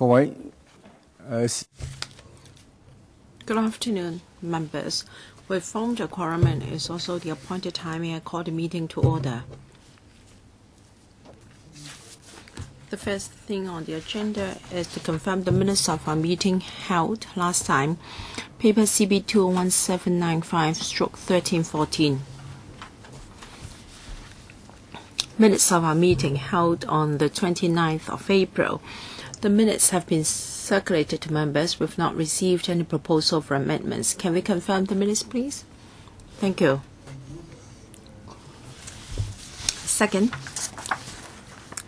Good afternoon, members. We've formed a quorum and it's also the appointed timing. I call the meeting to order. The first thing on the agenda is to confirm the minutes of our meeting held last time, paper CB21795/1314. Minutes of our meeting held on the 29th of April. The minutes have been circulated to members. We've not received any proposal for amendments. Can we confirm the minutes, please? Thank you. Second,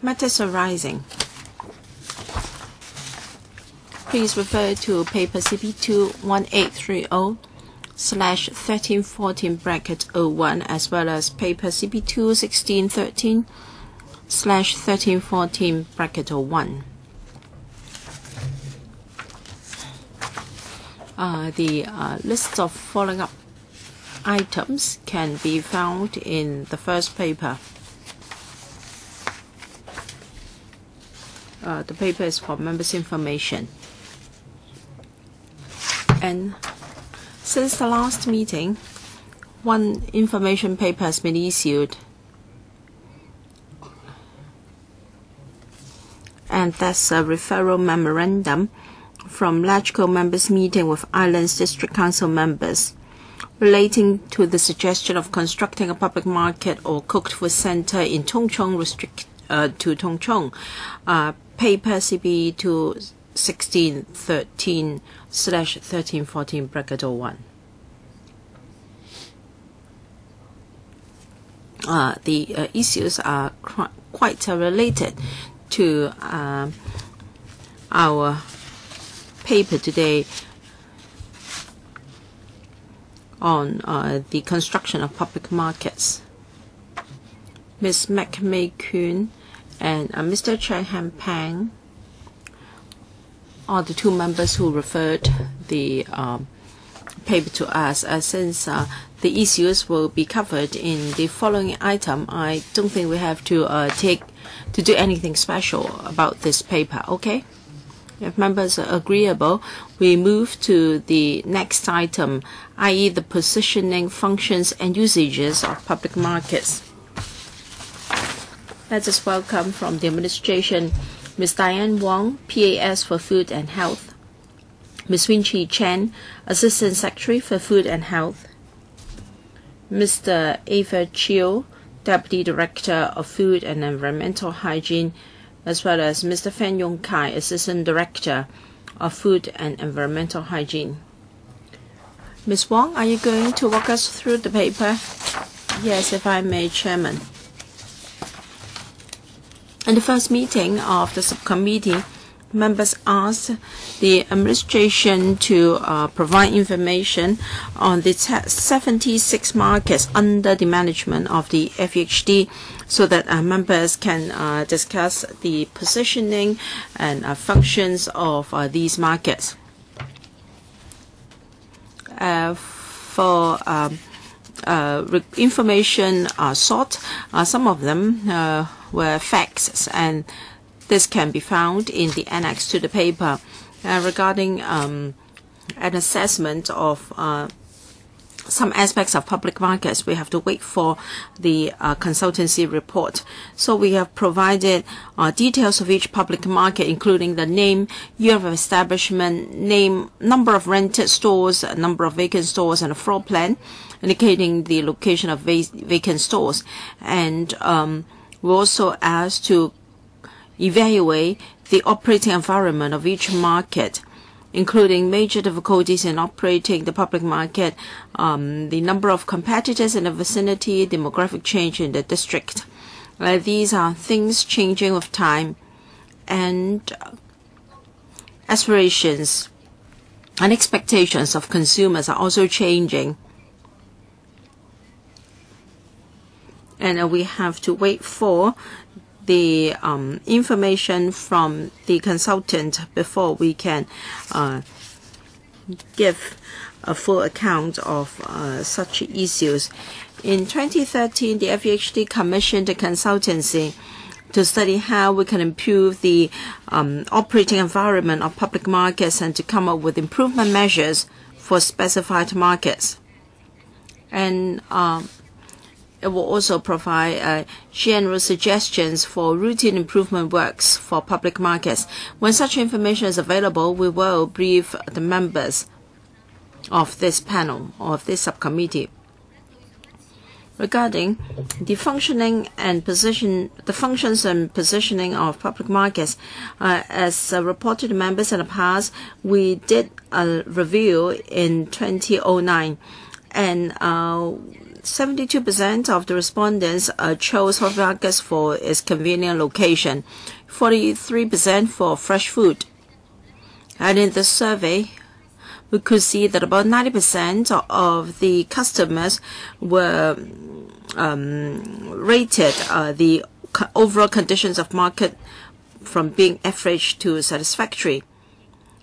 matters arising. Please refer to paper CB21830/1314-01 as well as paper CB21613/1314-01. The list of following up items can be found in the first paper. The paper is for members' information. And since the last meeting, one information paper has been issued. And that's a referral memorandum from LegCo members meeting with Islands District Council members relating to the suggestion of constructing a public market or cooked food center in Tung Chung to Tung Chung. Paper CB21613/1314-01. The issues are quite related to our paper today on the construction of public markets. Ms. McMay Kuhn and Mr. Cheng Han Pang are the two members who referred the paper to us. Since the issues will be covered in the following item, I don't think we have to do anything special about this paper. Okay? If members are agreeable, we move to the next item, i.e. the positioning, functions, and usages of public markets. Let us welcome from the administration Ms. Diane Wong, PAS for Food and Health, Ms. Winchi Chen, Assistant Secretary for Food and Health, Mr. Ava Chiu, Deputy Director of Food and Environmental Hygiene, as well as Mr. Fan Yong Kai, Assistant Director of Food and Environmental Hygiene. Ms. Wong, are you going to walk us through the paper? Yes, if I may, Chairman. In the first meeting of the subcommittee, members asked the administration to provide information on the 76 markets under the management of the FEHD so that members can discuss the positioning and functions of these markets. For information sought, some of them were facts, and this can be found in the annex to the paper. Regarding an assessment of some aspects of public markets, we have to wait for the consultancy report. So we have provided details of each public market, including the name, year of establishment, name, number of rented stores, number of vacant stores, and a floor plan indicating the location of vacant stores. And we also asked to evaluate the operating environment of each market, including major difficulties in operating the public market, the number of competitors in the vicinity, demographic change in the district. These are things changing with time, and aspirations and expectations of consumers are also changing. And we have to wait for the information from the consultant before we can give a full account of such issues. In 2013, the FEHD commissioned a consultancy to study how we can improve the operating environment of public markets and to come up with improvement measures for specified markets. And it will also provide general suggestions for routine improvement works for public markets. When such information is available, we will brief the members of this panel or of this subcommittee regarding the functions and positioning of public markets. As reported to members in the past, we did a review in 2009, and 72% of the respondents chose public markets for its convenient location, 43% for fresh food. And in the survey, we could see that about 90% of the customers were rated the overall conditions of market from being average to satisfactory.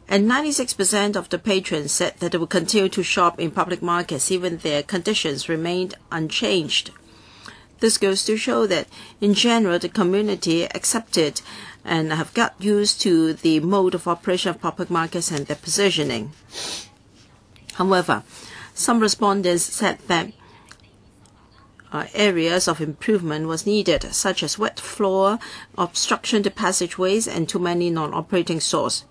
And 96% of the patrons said that they would continue to shop in public markets even their conditions remained unchanged. This goes to show that, in general, the community accepted and have got used to the mode of operation of public markets and their positioning. However, some respondents said that areas of improvement was needed, such as wet floor, obstruction to passageways, and too many non-operating stores.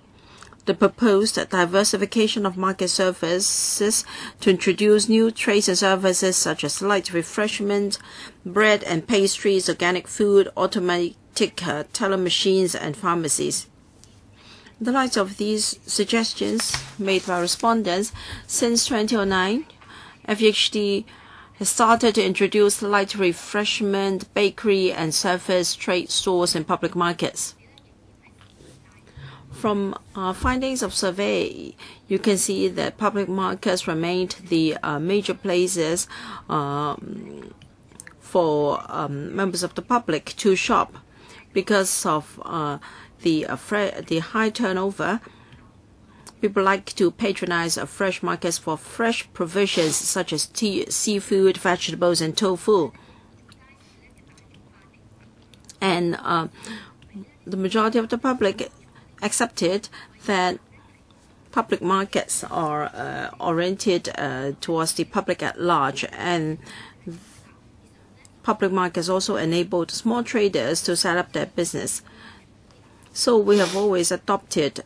The proposed diversification of market services to introduce new trades and services such as light refreshment, bread and pastries, organic food, automatic teller machines, and pharmacies. In the light of these suggestions made by respondents, since 2009, FEHD has started to introduce light refreshment, bakery, and service trade stores in public markets. From findings of survey, you can see that public markets remained the major places for members of the public to shop because of the high turnover. People like to patronize fresh markets for fresh provisions such as seafood, vegetables, and tofu. And the majority of the public accepted that public markets are oriented towards the public at large, and public markets also enabled small traders to set up their business. So we have always adopted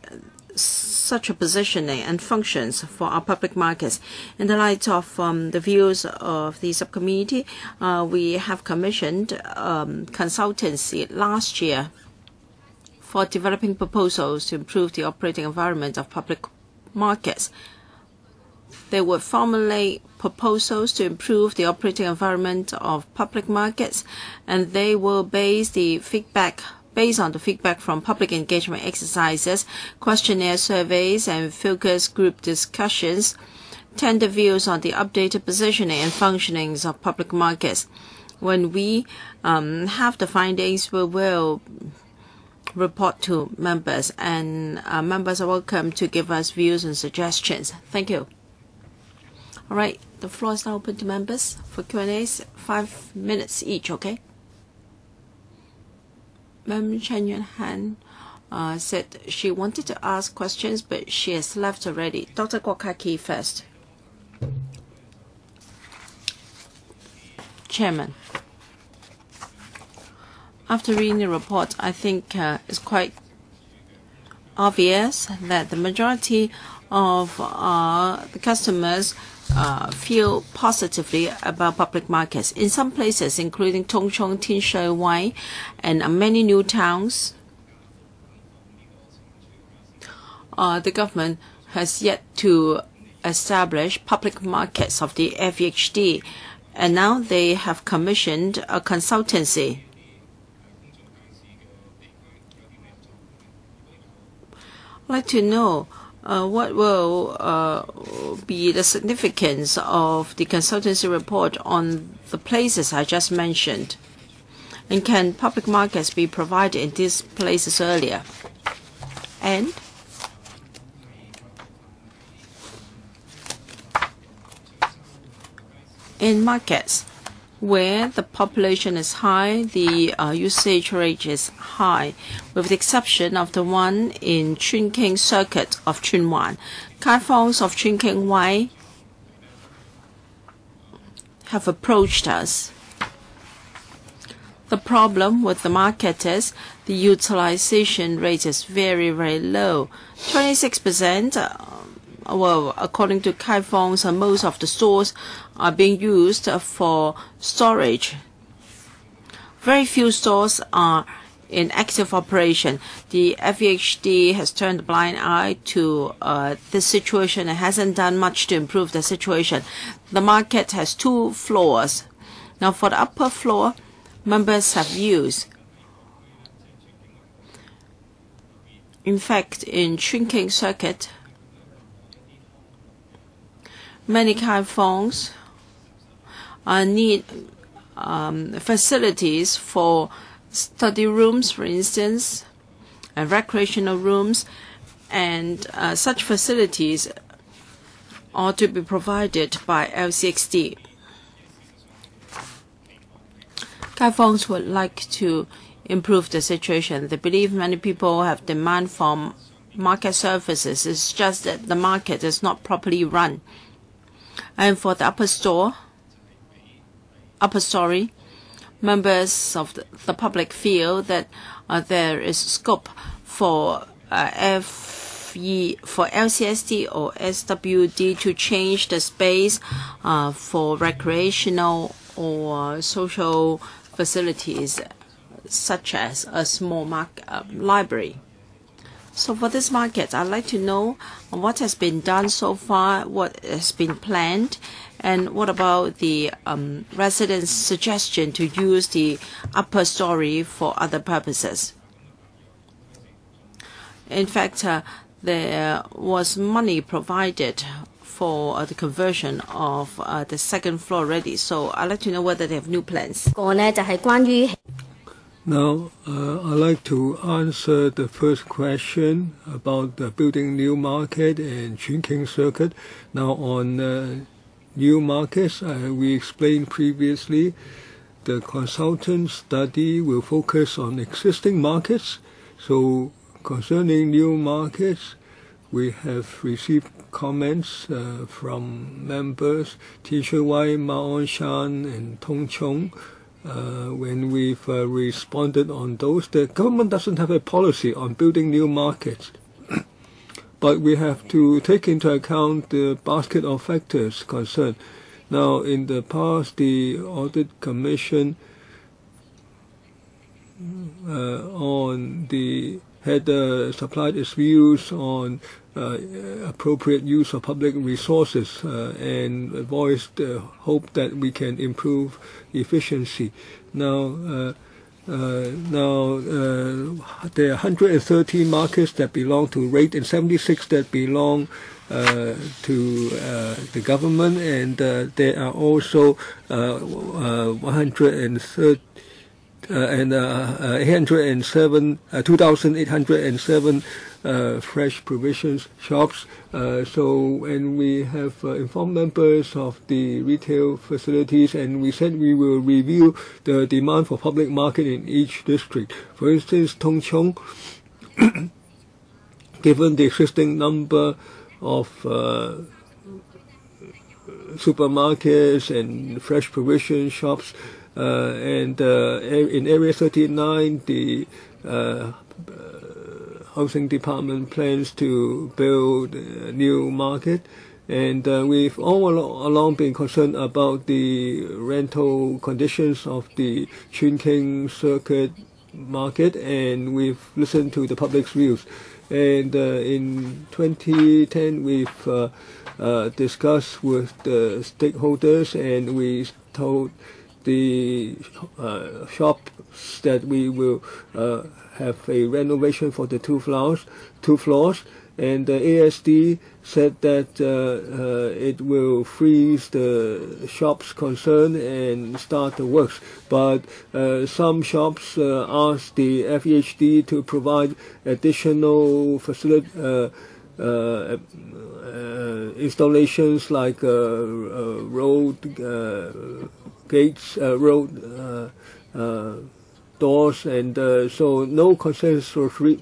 such a positioning and functions for our public markets. In the light of the views of the subcommittee, we have commissioned consultancy last year for developing proposals to improve the operating environment of public markets. They would formulate proposals to improve the operating environment of public markets, and they will based on the feedback from public engagement exercises, questionnaire surveys, and focus group discussions, tender views on the updated positioning and functionings of public markets. When we have the findings, we will report to members, and members are welcome to give us views and suggestions. Thank you. All right, the floor is now open to members for Q&As, 5 minutes each, okay? Ma'am Chen Yuan Han said she wanted to ask questions, but she has left already. Dr. Kwok Kai-ki first. Chairman, after reading the report, I think it's quite obvious that the majority of the customers feel positively about public markets. In some places, including Tung Chung, Tin Shui Wai, and many new towns, the government has yet to establish public markets of the FEHD, and now they have commissioned a consultancy. I'd like to know what will be the significance of the consultancy report on the places I just mentioned, and can public markets be provided in these places earlier? And in markets where the population is high, the usage rate is high, with the exception of the one in Chun King Circuit of Chun Wan. Kaifongs of Chun King Wai have approached us. The problem with the market is the utilization rate is very, very low. 26%, well, according to Kaifongs, most of the stores are being used for storage. Very few stores are in active operation. The FEHD has turned a blind eye to this situation and hasn't done much to improve the situation. The market has 2 floors. Now, for the upper floor, members have used. In fact, in Chun King Circuit, many Kaifongs need facilities for study rooms, for instance, and recreational rooms, and such facilities ought to be provided by LCXD. Kaifongs would like to improve the situation. They believe many people have demand for market services. It's just that the market is not properly run. And for the upper story, members of the public feel that there is scope for LCSD or SWD to change the space for recreational or social facilities, such as a small library. So for this market, I'd like to know what has been done so far, what has been planned, and what about the residents' suggestion to use the upper story for other purposes. In fact, there was money provided for the conversion of the second floor already. So I'd like to know whether they have new plans. Now, I'd like to answer the first question about building new market and Chun King Circuit. Now, on new markets, we explained previously, the consultant study will focus on existing markets. So, concerning new markets, we have received comments from members, Teacher Wai, Maon Shan, and Tung Chung. When we've responded on those, the government doesn't have a policy on building new markets. But we have to take into account the basket of factors concerned. Now, in the past, the Audit Commission had supplied its views on appropriate use of public resources and voiced hope that we can improve efficiency. Now, there are 113 markets that belong to rate and 76 that belong to the government, and there are also 2,807 fresh provisions shops. And we have informed members of the retail facilities, and we said we will review the demand for public market in each district. For instance, Tung Chung, given the existing number of supermarkets and fresh provision shops, and in Area 39, the Housing Department plans to build a new market, and we've all along been concerned about the rental conditions of the Chun King Circuit market, and we've listened to the public's views. And in 2010, we've discussed with the stakeholders, and we told the shops that we will have a renovation for the two floors, and the ASD said that it will freeze the shops concerned and start the works. But some shops asked the FEHD to provide additional installations like road gates, doors, and so no consensus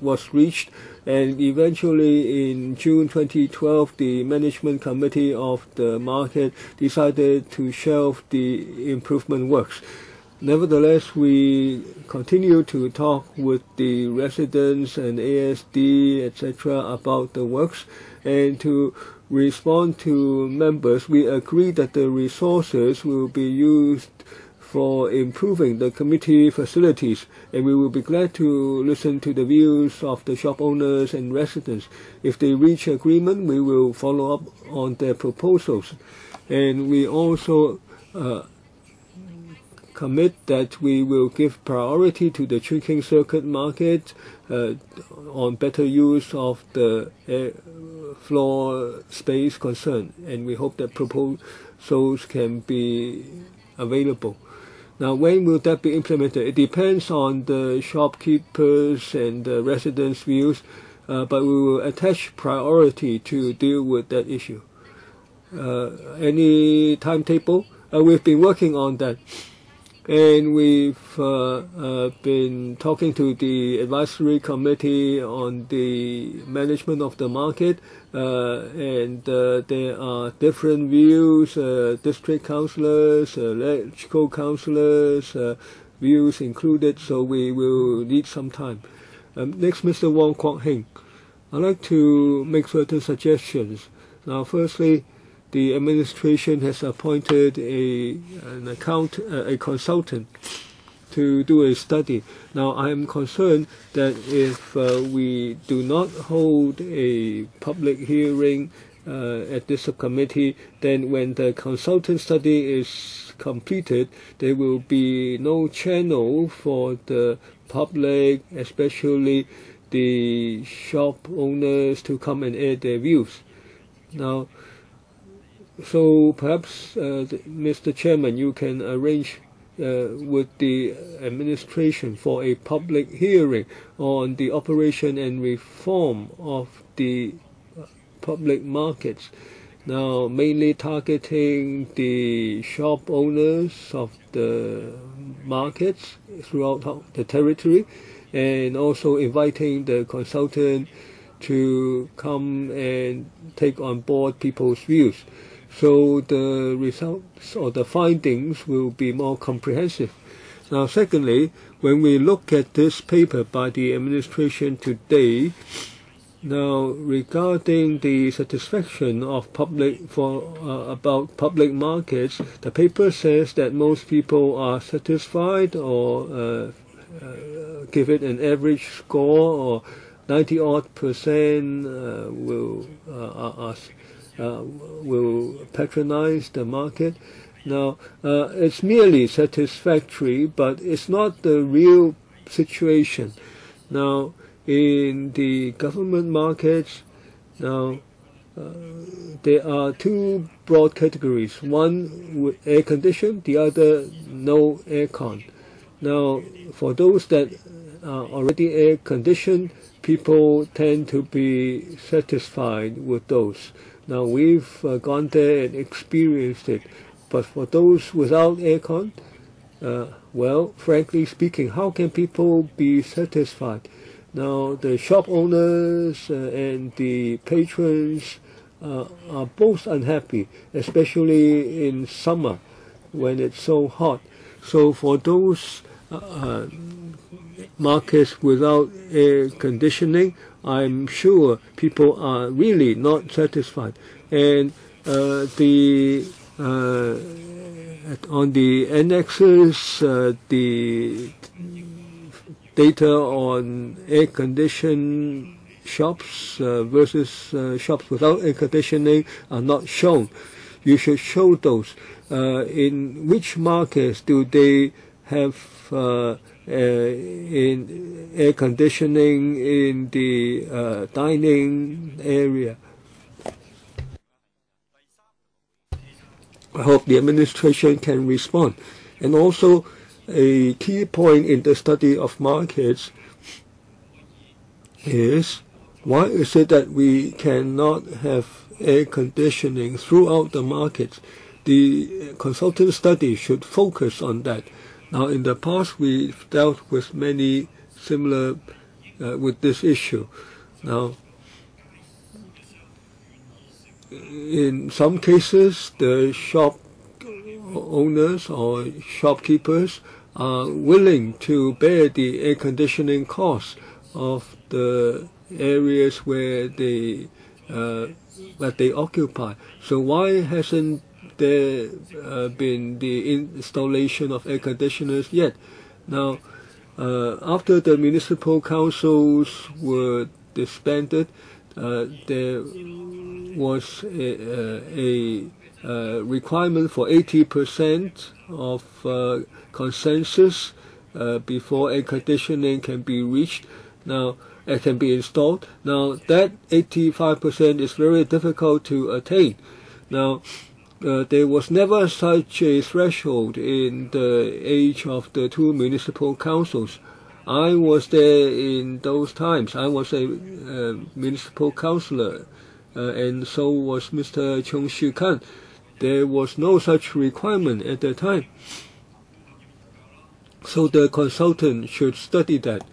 was reached. And eventually, in June 2012, the management committee of the market decided to shelve the improvement works. Nevertheless, we continue to talk with the residents and ASD, etc., about the works, and to respond to members, we agree that the resources will be used for improving the committee facilities, and we will be glad to listen to the views of the shop owners and residents. If they reach agreement, we will follow up on their proposals. And we also commit that we will give priority to the Chun King Circuit market on better use of the floor space concerned, and we hope that proposals can be available. Now, when will that be implemented? It depends on the shopkeepers and the residents' views, but we will attach priority to deal with that issue. Any timetable? We've been working on that. And we've been talking to the advisory committee on the management of the market, and there are different views, district councillors, LegCo councillors, views included, so we will need some time. Next, Mr. Wong Kwok Heng. I'd like to make certain suggestions. Now, firstly, the administration has appointed a consultant to do a study. Now, I am concerned that if we do not hold a public hearing at this subcommittee, then when the consultant study is completed, there will be no channel for the public, especially the shop owners, to come and air their views. Now, so perhaps, Mr. Chairman, you can arrange with the administration for a public hearing on the operation and reform of the public markets. Now, mainly targeting the shop owners of the markets throughout the territory, and also inviting the consultant to come and take on board people's views. So the results or the findings will be more comprehensive. Now, secondly, when we look at this paper by the administration today, now regarding the satisfaction of public about public markets, the paper says that most people are satisfied, or give it an average score, or 90-odd% will patronize the market. Now, it's merely satisfactory, but it's not the real situation. Now, in the government markets, now there are two broad categories. One with air condition, the other no aircon. Now, for those that are already air conditioned, people tend to be satisfied with those. Now, we've gone there and experienced it. But for those without aircon, well, frankly speaking, how can people be satisfied? Now, the shop owners and the patrons are both unhappy, especially in summer when it's so hot. So for those markets without air conditioning, I'm sure people are really not satisfied. And on the annexes, the data on air-conditioned shops versus shops without air conditioning are not shown. You should show those. In which markets do they have in air conditioning in the dining area? I hope the administration can respond. And also, a key point in the study of markets is, why is it that we cannot have air conditioning throughout the markets? the consultant study should focus on that. Now, in the past, we've dealt with many similar with this issue. Now, in some cases, the shop owners or shopkeepers are willing to bear the air conditioning costs of the areas where they that they occupy. So why hasn't there been the installation of air conditioners yet? Now, after the municipal councils were disbanded, there was a requirement for 80% of consensus before air conditioning can be reached. Now, it can be installed. Now, that 85% is very difficult to attain. Now, there was never such a threshold in the age of the two municipal councils. I was there in those times. I was a municipal councillor, and so was Mr. Tung Chung. There was no such requirement at the time. So the consultant should study that.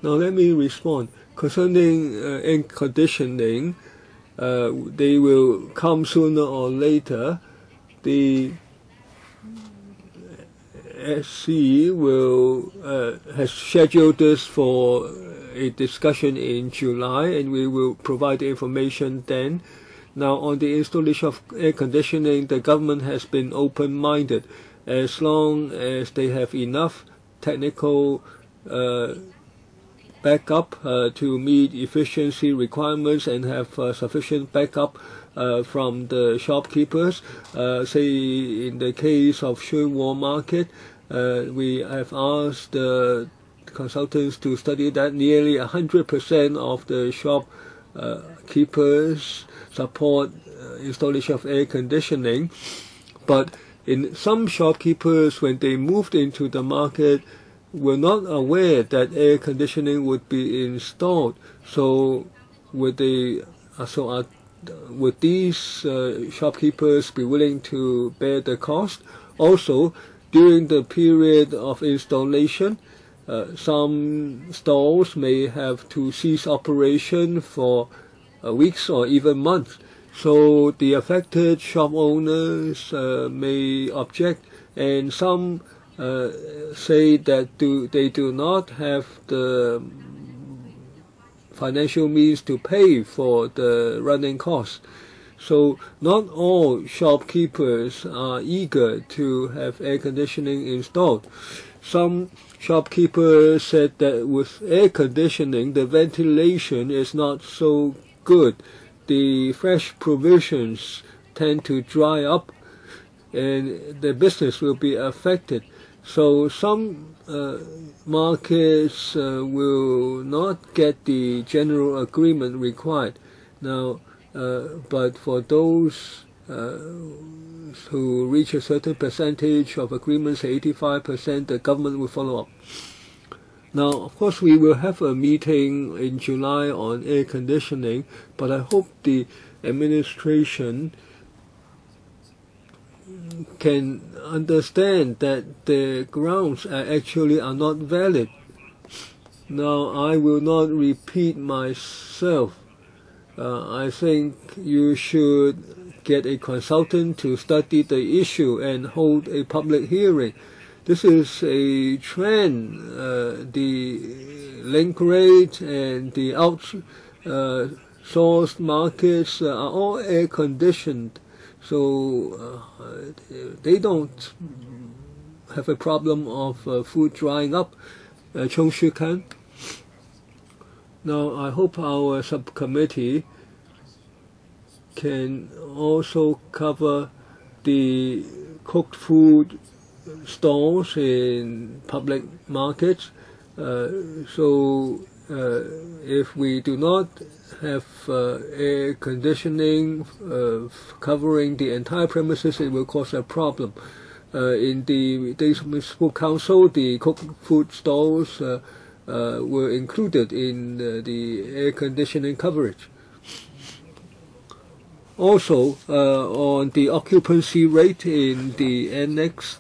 Now let me respond. Concerning air conditioning, they will come sooner or later. The SC will has scheduled this for a discussion in July, and we will provide the information then. Now, on the installation of air conditioning, the government has been open-minded. As long as they have enough technical backup to meet efficiency requirements and have sufficient backup from the shopkeepers. Say in the case of Shunwo Market, we have asked the consultants to study that. Nearly 100% of the shopkeepers support installation of air conditioning, but in some shopkeepers, when they moved into the market, were not aware that air conditioning would be installed. So would these shopkeepers be willing to bear the cost? Also, during the period of installation, some stalls may have to cease operation for weeks or even months. So the affected shop owners may object, and some say that they do not have the financial means to pay for the running costs. So not all shopkeepers are eager to have air conditioning installed. Some shopkeepers said that with air conditioning, the ventilation is not so good. The fresh provisions tend to dry up, and the business will be affected. So some markets will not get the general agreement required. Now, but for those who reach a certain percentage of agreements, 85%, the government will follow up. Now, of course, we will have a meeting in July on air conditioning, but I hope the administration can understand that the grounds are not valid. Now, I will not repeat myself. I think you should get a consultant to study the issue and hold a public hearing. This is a trend. The link rate and the outsourced markets are all air conditioned. So they don't have a problem of food drying up. Tung Chung. Now, I hope our subcommittee can also cover the cooked food stalls in public markets. So if we do not have air conditioning covering the entire premises, it will cause a problem. In the municipal council, the cooked food stalls were included in the air conditioning coverage. Also, on the occupancy rate in the annex,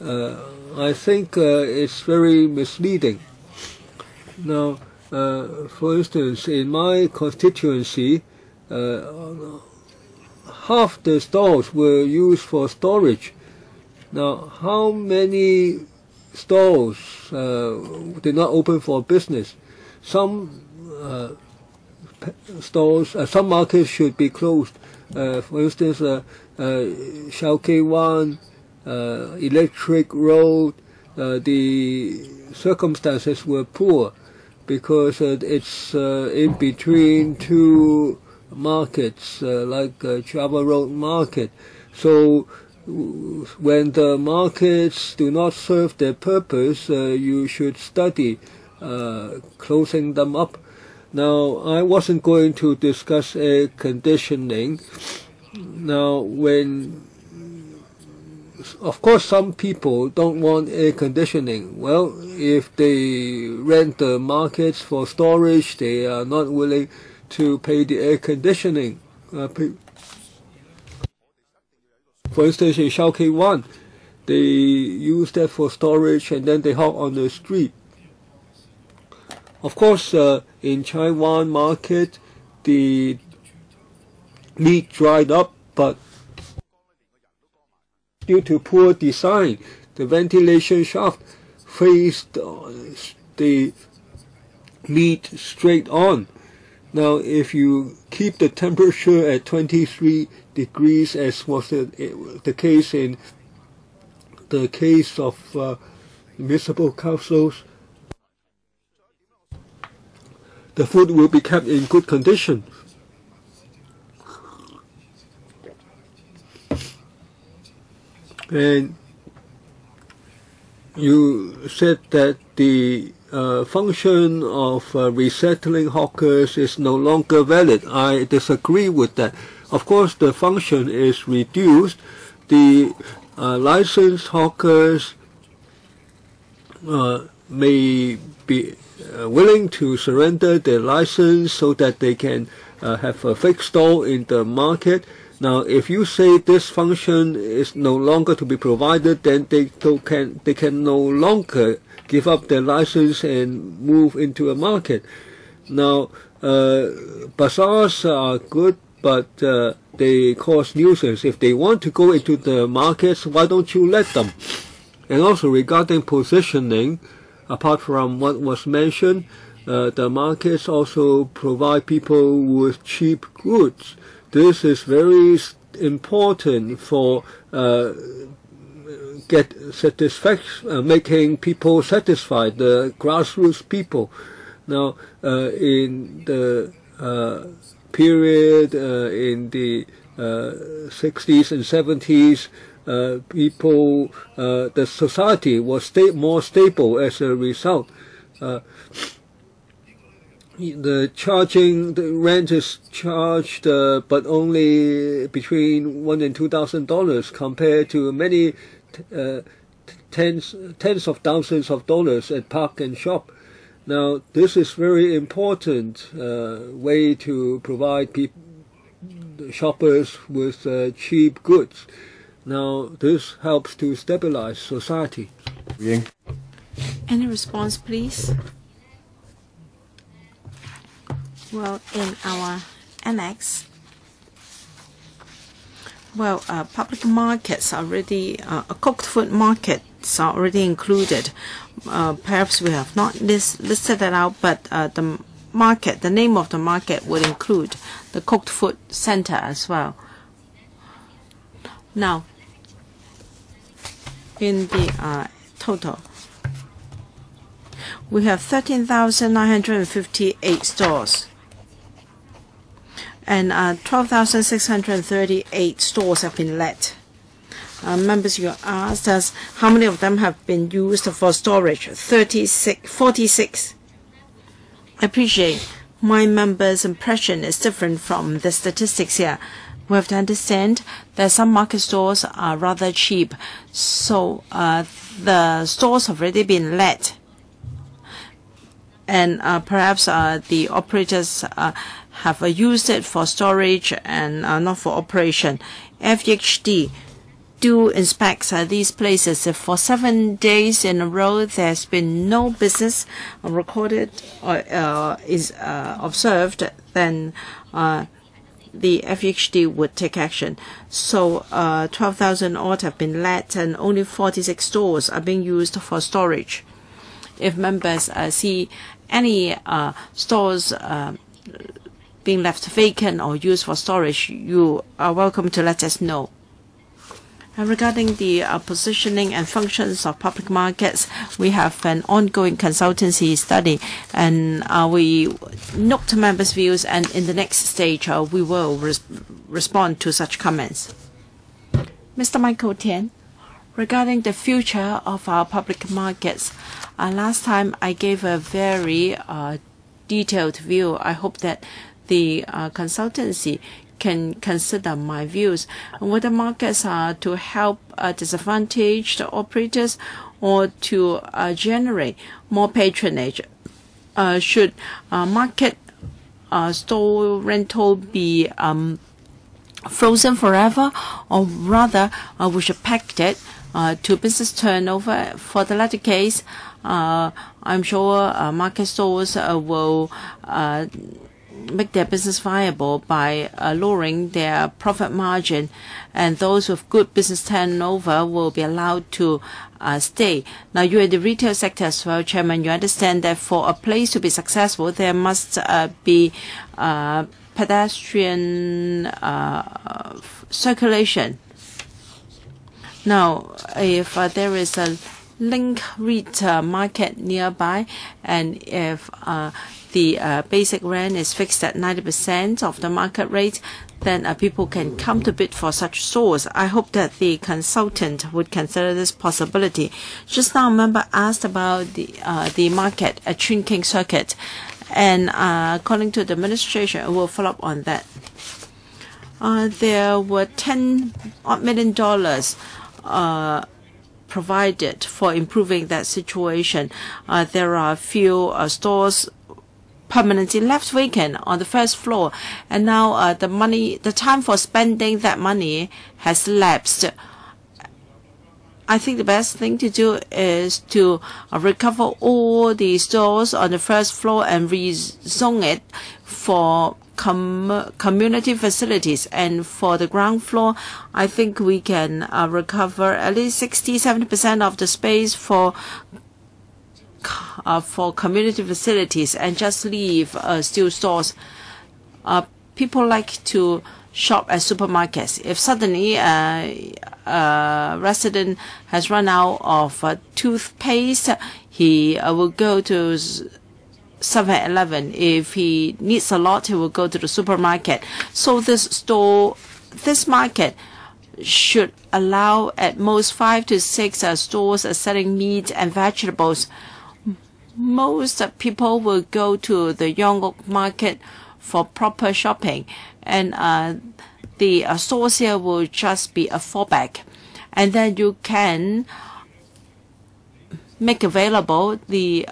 I think it's very misleading. Now, for instance, in my constituency, half the stalls were used for storage. Now, how many stalls did not open for business? Some stores, some markets should be closed. For instance, Shao Wan, Electric Road, the circumstances were poor because it's in between two markets, like Java Road Market. So when the markets do not serve their purpose, you should study closing them up. Now, I wasn't going to discuss air conditioning. Now, of course, some people don't want air conditioning. Well, if they rent the markets for storage, they are not willing to pay the air conditioning. For instance, in Shao Wan, they use that for storage and then they hawk on the street. Of course, in Taiwan market, the meat dried up, but due to poor design, the ventilation shaft faced the meat straight on. Now, if you keep the temperature at 23 degrees, as was the case in the case of municipal councils, the food will be kept in good condition. And you said that the function of resettling hawkers is no longer valid. I disagree with that. Of course, the function is reduced. The licensed hawkers may be willing to surrender their license so that they can have a fixed stall in the market. Now, if you say this function is no longer to be provided, then they can no longer give up their license and move into a market. Now, bazaars are good, but they cause nuisance. If they want to go into the markets, why don't you let them? And also regarding positioning, apart from what was mentioned, the markets also provide people with cheap goods. This is very important for making people satisfied, the grassroots people. Now, in the period in the 60s and 70s, people, the society was more stable as a result. The rent is charged, but only between $1,000 and $2,000 compared to many tens of thousands of dollars at Park and Shop. Now, this is very important way to provide shoppers with cheap goods. Now, this helps to stabilize society. Any response, please? Well, in our annex, public markets are already, cooked food markets are already included. Perhaps we have not listed that out, but the name of the market would include the cooked food center as well. Now, in the total, we have 13,958 stores. And 12,638 stores have been let. Members, you asked us how many of them have been used for storage. 46. I appreciate my members' impression is different from the statistics here. We have to understand that some market stores are rather cheap, so the stores have already been let. And perhaps the operators have used it for storage and not for operation. FHD do inspect these places. If for 7 days in a row there's been no business recorded or is observed, then the FHD would take action. So 12,000 odd have been let and only 46 stores are being used for storage. If members see any stores being left vacant or used for storage, you are welcome to let us know. And regarding the positioning and functions of public markets, we have an ongoing consultancy study, and we note members' views, and in the next stage we will respond to such comments. Mr. Michael Tian, regarding the future of our public markets, last time I gave a very detailed view. I hope that the consultancy can consider my views. Whether markets are to help disadvantaged operators or to generate more patronage. Should market store rental be frozen forever, or rather we should pact it to business turnover? For the latter case, I'm sure market stores will make their business viable by lowering their profit margin, and those with good business turnover will be allowed to stay. Now, you're in the retail sector as well, Chairman. You understand that for a place to be successful, there must be pedestrian circulation. Now, if there is a link retail market nearby, and if the basic rent is fixed at 90% of the market rate, then people can come to bid for such stores. I hope that the consultant would consider this possibility. Just now, a member asked about the market at Chun King Circuit, and according to the administration, we'll follow up on that. There were $10 million provided for improving that situation. There are a few stores permanently left vacant on the first floor, and now the time for spending that money has lapsed. I think the best thing to do is to recover all the stores on the first floor and rezone it for community facilities. And for the ground floor, I think we can recover at least 60–70% of the space for community facilities and just leave still stores. People like to shop at supermarkets. If suddenly a resident has run out of toothpaste, he will go to 7-Eleven. If he needs a lot, he will go to the supermarket. So this market should allow at most 5 to 6 stores selling meat and vegetables. Most people will go to the Yonggok market for proper shopping, and the stores here will just be a fallback. And then you can make available the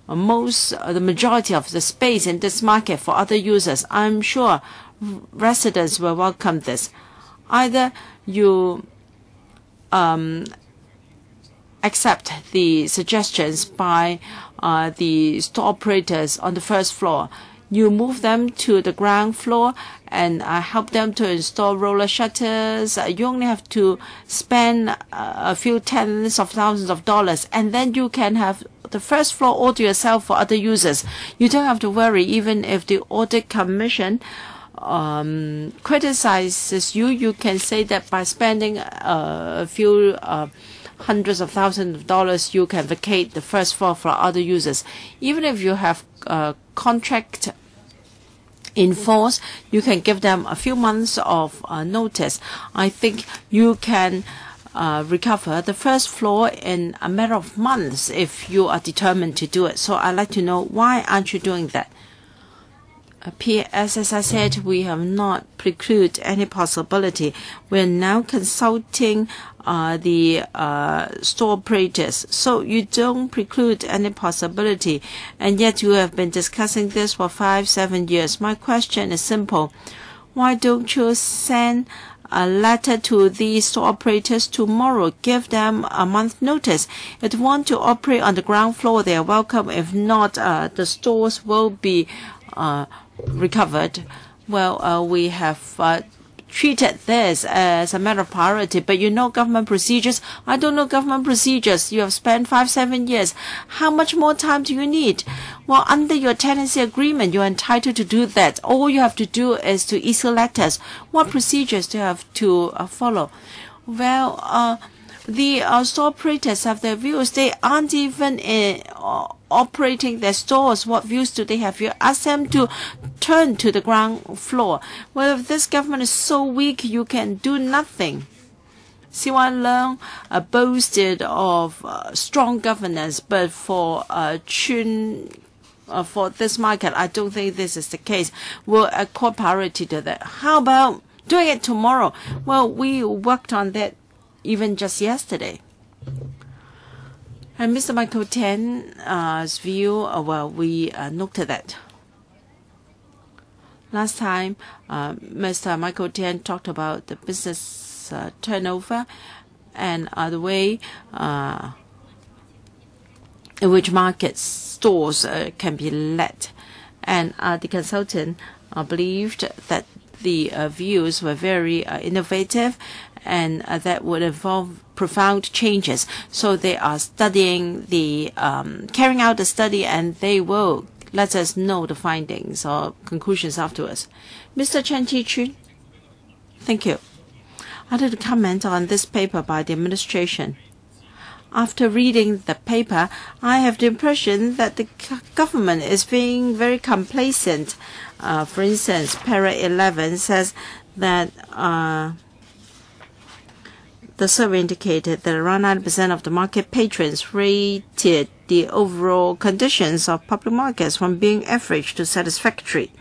majority of the space in this market for other users. I'm sure residents will welcome this. Either you accept the suggestions by the store operators on the first floor. You move them to the ground floor and help them to install roller shutters. You only have to spend a few tens of thousands of dollars, and then you can have the first floor all to yourself for other users. You don't have to worry. Even if the audit commission criticizes you, you can say that by spending a few hundreds of thousands of dollars, you can vacate the first floor for other users. Even if you have contract in force, you can give them a few months of notice. I think you can recover the first floor in a matter of months if you are determined to do it. So I'd like to know, why aren't you doing that? as I said, we have not precluded any possibility. We're now consulting the store operators. So you don't preclude any possibility, and yet you have been discussing this for 5-7 years. My question is simple. Why don't you send a letter to the store operators tomorrow? Give them a month notice. If they want to operate on the ground floor, they are welcome. If not, the stores will be recovered. Well, we have treated this as a matter of priority, but you know government procedures. I don't know government procedures. You have spent 5-7 years. How much more time do you need? Well, under your tenancy agreement, you're entitled to do that. All you have to do is to issue letters. What procedures do you have to follow? Well, the store operators have their views. They aren't even operating their stores. What views do they have? You ask them to turn to the ground floor. Well, if this government is so weak, you can do nothing. Siwan Leung boasted of strong governance, but for for this market, I don't think this is the case. We'll accord priority to that. How about doing it tomorrow? Well, we worked on that even just yesterday. And Mr. Michael Tian's view, well, we noted that. Last time, Mr. Michael Tian talked about the business turnover and the way in which markets, stores can be led. And the consultant believed that the views were very innovative, and that would involve profound changes. So they are studying carrying out the study, and they will let us know the findings or conclusions afterwards. Mr. Chen Chi-chun, thank you. I'd like to comment on this paper by the administration. After reading the paper, I have the impression that the government is being very complacent. For instance, para 11 says that the survey indicated that around 90% of the market patrons rated the overall conditions of public markets from being average to satisfactory.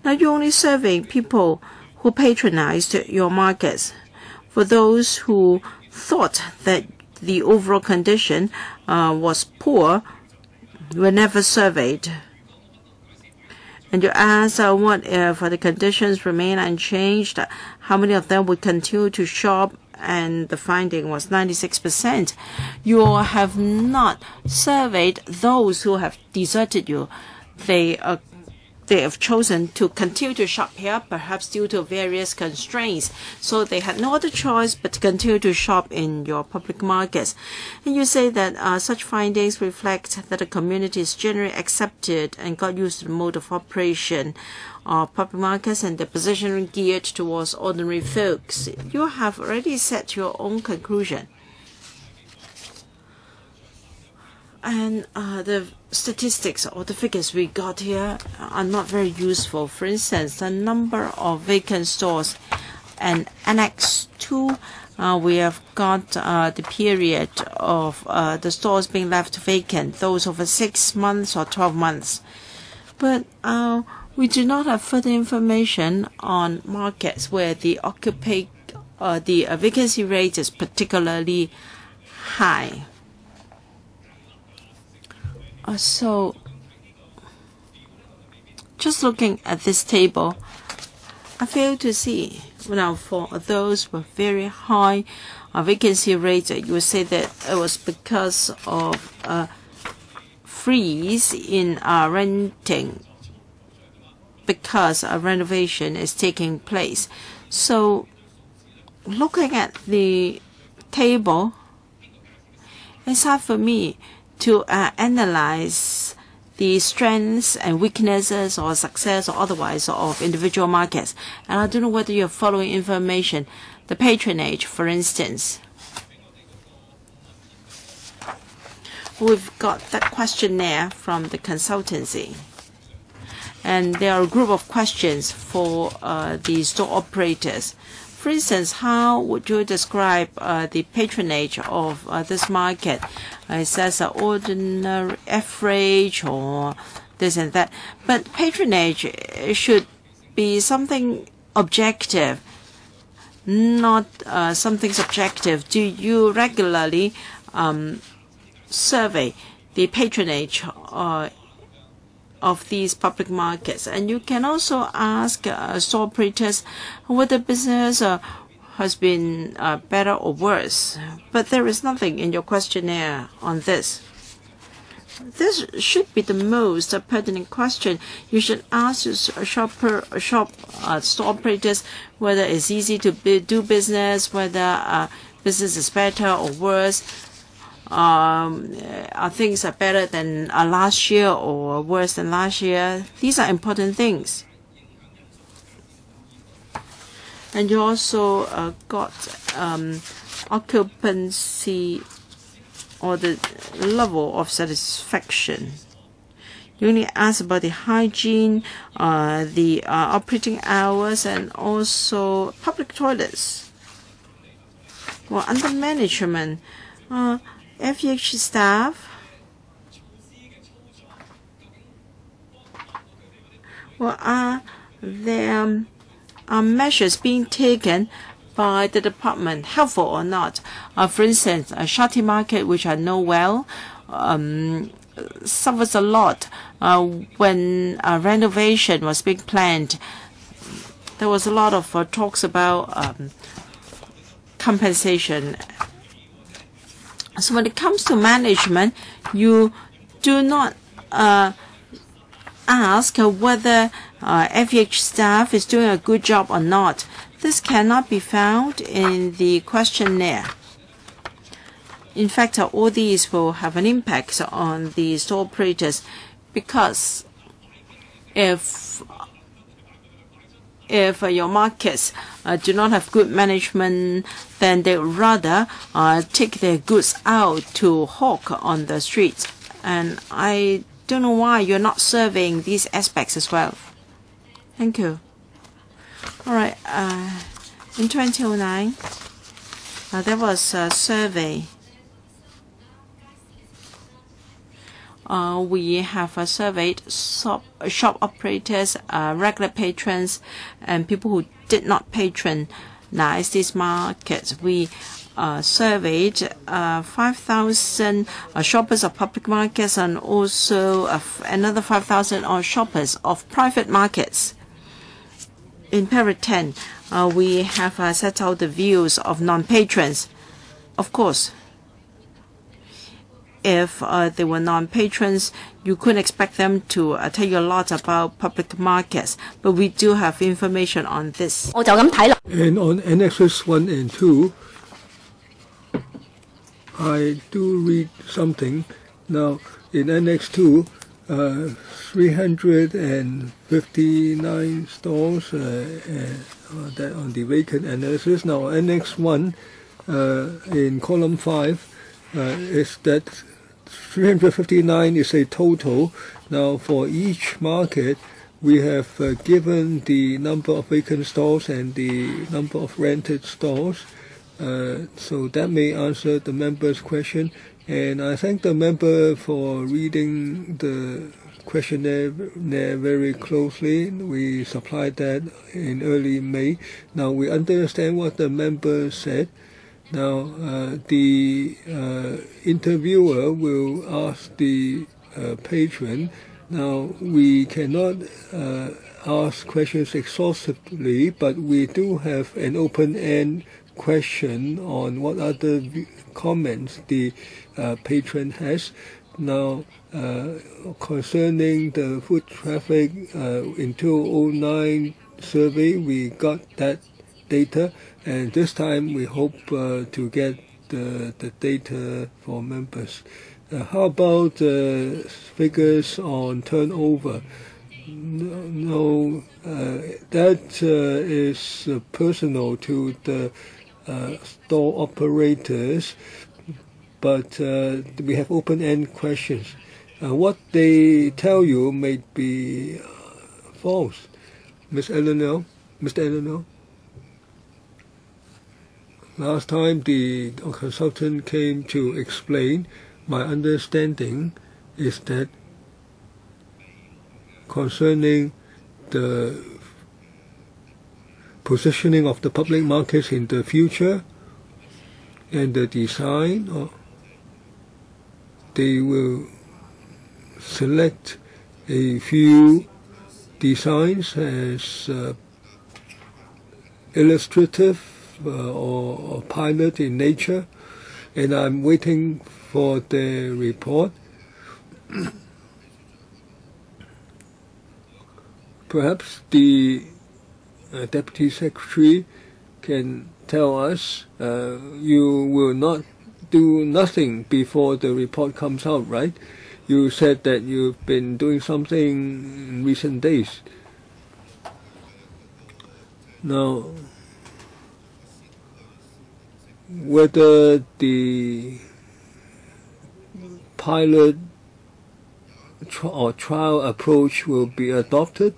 Now, you're only surveying people who patronized your markets. For those who thought that the overall condition was poor, were never surveyed. And you ask what if the conditions remain unchanged, how many of them would continue to shop, and the finding was 96%. You have not surveyed those who have deserted you. They have chosen to continue to shop here, perhaps due to various constraints. So they had no other choice but to continue to shop in your public markets. And you say that such findings reflect that the community is generally accepted and got used to the mode of operation of public markets and the position geared towards ordinary folks. You have already set your own conclusion. And the statistics or the figures we got here are not very useful. For instance, the number of vacant stores, and Annex 2, we have got the period of the stores being left vacant, those over 6 months or 12 months. But we do not have further information on markets where the vacancy rate is particularly high. So, just looking at this table, I fail to see. Now, for those with very high vacancy rates, you would say that it was because of a freeze in renting, because a renovation is taking place. So, looking at the table, it's hard for me to analyze the strengths and weaknesses or success or otherwise of individual markets. And I don't know whether you're following information. The patronage, for instance. We've got that questionnaire from the consultancy. And there are a group of questions for the store operators. For instance, how would you describe the patronage of this market? It says ordinary, average, or this and that. But patronage should be something objective, not something subjective. Do you regularly survey the patronage of these public markets? And you can also ask store operators whether business has been better or worse. But there is nothing in your questionnaire on this. This should be the most pertinent question. You should ask store operators whether it's easy to do business, whether business is better or worse. Are things are better than last year or worse than last year? These are important things. And you also got occupancy or the level of satisfaction. You only ask about the hygiene, the operating hours, and also public toilets. Well, under management, FEH staff, well, are there measures being taken by the department, helpful or not? For instance, a Shati market, which I know well, suffers a lot when renovation was being planned. There was a lot of talks about compensation. So when it comes to management, you do not ask whether FEH staff is doing a good job or not. This cannot be found in the questionnaire. In fact, all these will have an impact on the store operators, because if your markets do not have good management, then they would rather take their goods out to hawk on the streets. And I don't know why you're not surveying these aspects as well. Thank you. All right. In 2009, there was a survey. We have surveyed shop operators, regular patrons, and people who did not patronize these markets. We surveyed 5,000 shoppers of public markets and also another 5,000 shoppers of private markets. In Paragraph 10, we have set out the views of non-patrons. Of course, if they were non-patrons, you couldn't expect them to tell you a lot about public markets, but we do have information on this. And on Annexes 1 and 2, I do read something. Now, in Annex 2, 359 stores that on the vacant analysis. Now, Annex 1 in column 5 is that 359 is a total. Now, for each market, we have given the number of vacant stores and the number of rented stores. So that may answer the member's question. And I thank the member for reading the questionnaire very closely. We supplied that in early May. Now we understand what the member said. Now the interviewer will ask the patron. Now we cannot ask questions exhaustively, but we do have an open-end question on what other comments the patron has. Now, concerning the foot traffic in 2009 survey, we got that data, and this time we hope to get the data for members. How about figures on turnover? No, that is personal to the store operators, but we have open-end questions. What they tell you may be false. Mr. Eleanor, last time the consultant came to explain, my understanding is that concerning the positioning of the public markets in the future and the design. They will select a few designs as illustrative or pilot in nature, and I'm waiting for their report. Perhaps the Deputy Secretary can tell us you will not do nothing before the report comes out, right? You said that you've been doing something in recent days. Now, whether the pilot or trial approach will be adopted.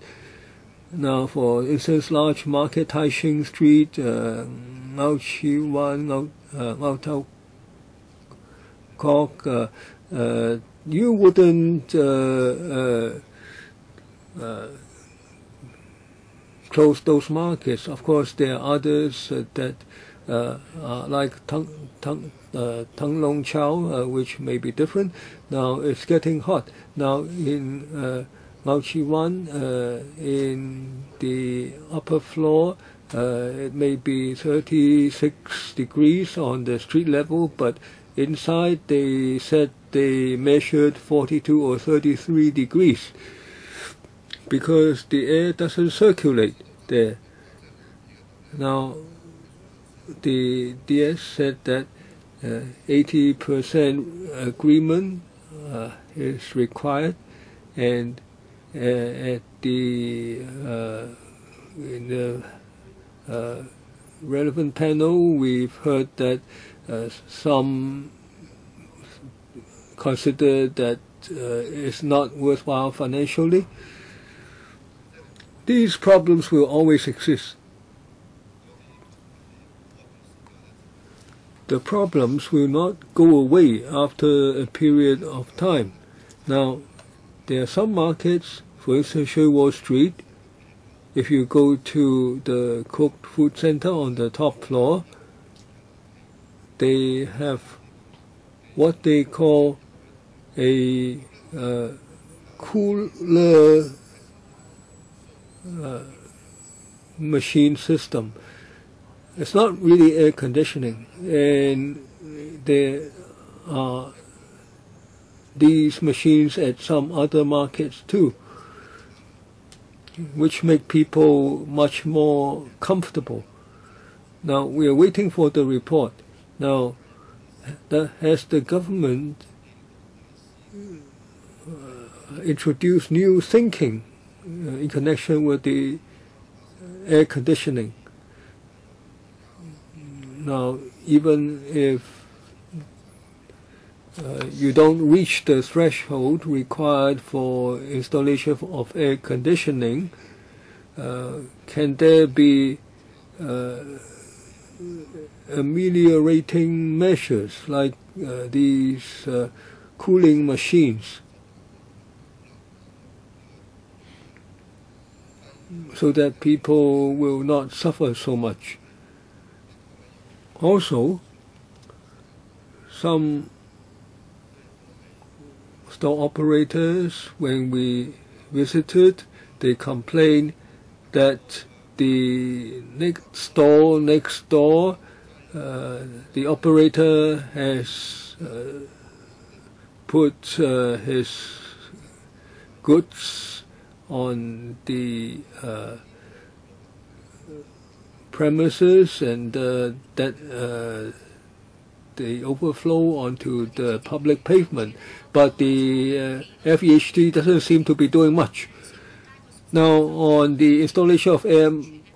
Now, for instance, large market, Hygiene Street, Ngao Chi Wan, Ngao Tau Kok, you wouldn't close those markets. Of course, there are others that like Tung Long, which may be different. Now it's getting hot. Now in Ngao Chi Wan, in the upper floor, it may be 36 degrees on the street level, but inside they said they measured 42 or 33 degrees because the air doesn't circulate there. Now, the DS said that 80% agreement is required, and at the in the relevant panel, we've heard that some consider that it's not worthwhile financially. These problems will always exist. The problems will not go away after a period of time. Now, there are some markets, for instance, Shui Wall Street. If you go to the cooked food center on the top floor, they have what they call a cooler machine system. It's not really air conditioning, and there are these machines at some other markets too, which make people much more comfortable. Now, we are waiting for the report. Now, has the government introduced new thinking in connection with the air conditioning? Now, even if you don't reach the threshold required for installation of air conditioning, can there be ameliorating measures like these cooling machines, so that people will not suffer so much? Also, some store operators, when we visited, they complained that the next door, the operator has put his goods on the premises, and that they overflow onto the public pavement. But the FEHD doesn't seem to be doing much. Now, on the installation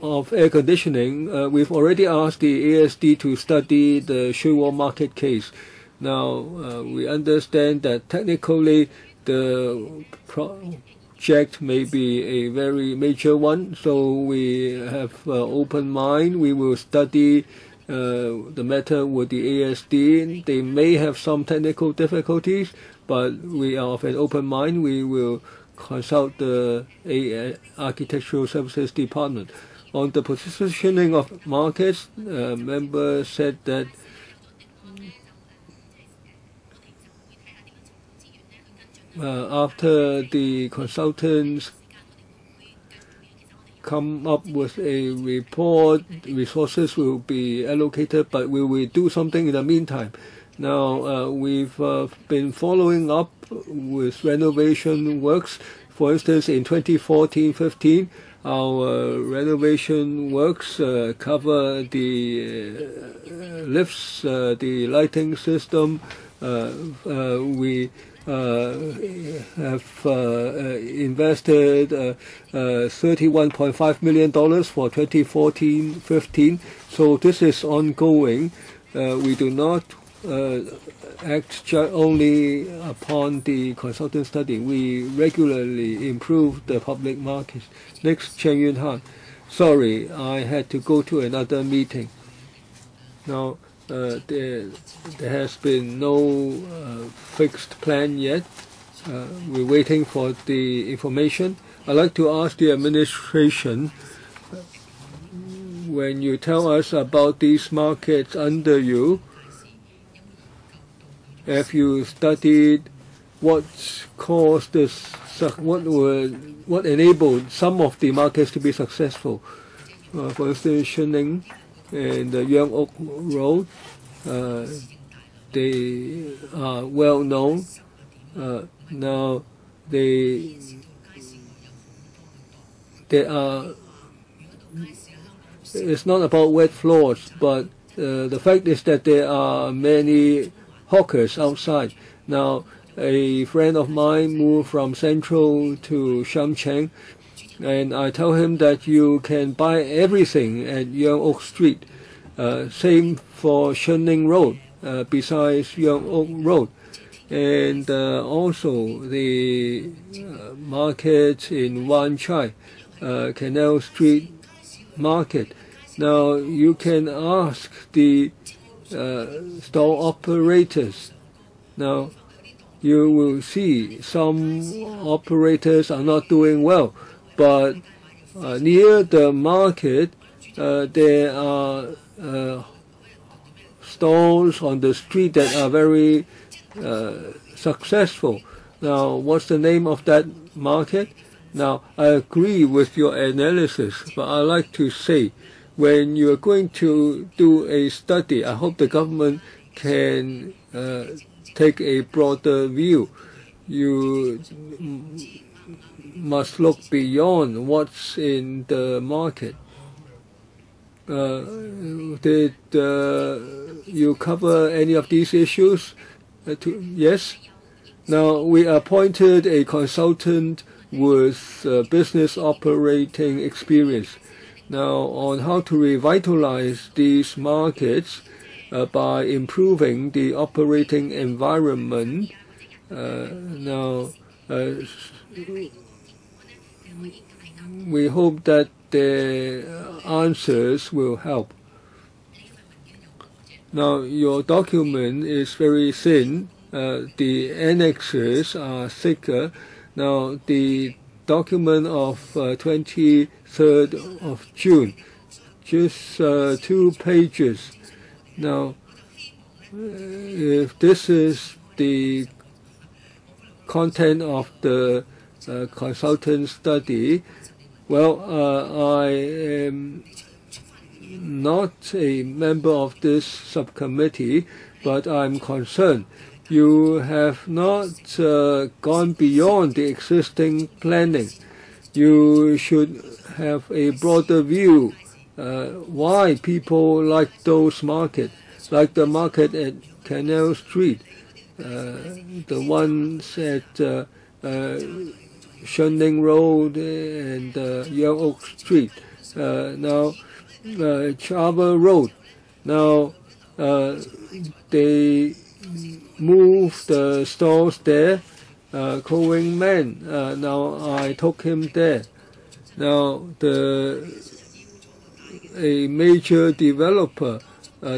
of air conditioning, we've already asked the ASD to study the Shui Wall Market case. Now, we understand that technically the project may be a very major one, so we have open mind. We will study the matter with the ASD. They may have some technical difficulties, but we are of an open mind. We will consult the Architectural Services Department. On the positioning of markets, members said that after the consultants come up with a report, resources will be allocated, but we will do something in the meantime. Now, we've been following up with renovation works. For instance, in 2014-15, our renovation works cover the lifts, the lighting system. We have invested $31.5 million for 2014-15. So this is ongoing. We do not act only upon the consultant study. We regularly improve the public markets. Next, Chen Yunhan. Sorry, I had to go to another meeting. Now, there has been no fixed plan yet. We're waiting for the information. I'd like to ask the administration, when you tell us about these markets under you, have you studied what caused this, what enabled some of the markets to be successful? For instance, Shenning and the Young Oak Road, they are well known. Now they are. It's not about wet floors, but the fact is that there are many hawkers outside. Now, a friend of mine moved from Central to Shamcheng, and I tell him that you can buy everything at Young Oak Street. Same for Shenning Road, besides Young Oak Road. And also the market in Wan Chai, Canal Street Market. Now, you can ask the store operators. Now, you will see some operators are not doing well, but near the market, there are stores on the street that are very successful. Now, what's the name of that market? Now, I agree with your analysis, but I like to say, when you are going to do a study, I hope the government can take a broader view. You must look beyond what's in the market. Did you cover any of these issues? Yes? Now, we appointed a consultant with business operating experience. Now, on how to revitalize these markets by improving the operating environment. Now, we hope that the answers will help. Now, your document is very thin. The annexes are thicker. Now, the document of 23rd of June, just 2 pages. Now, if this is the content of the consultant study, well, I am not a member of this subcommittee, but I'm concerned. You have not gone beyond the existing planning. You should have a broader view why people like those markets, like the market at Canal Street, the ones at Shenning Road and Young Oak Street. Now, Chava Road. Now, they moved the stores there. Coing Man. Now I took him there. Now a major developer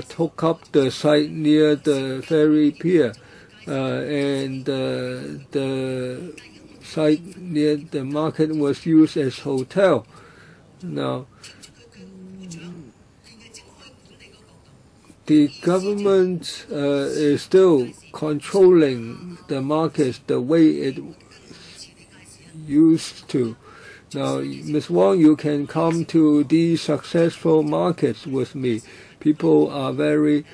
took up the site near the ferry pier, and the site near the market was used as hotel. Now, the government is still controlling the markets the way it used to. Now, Ms. Wong, you can come to these successful markets with me. People are very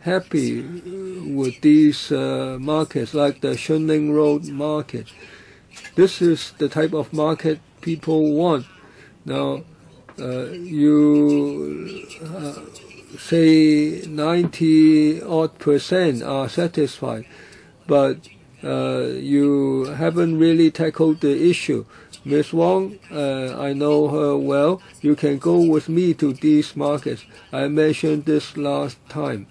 happy with these markets, like the Shunning Road market. This is the type of market people want. Now, you say 90% are satisfied, but you haven't really tackled the issue. Ms. Wong, I know her well. You can go with me to these markets. I mentioned this last time.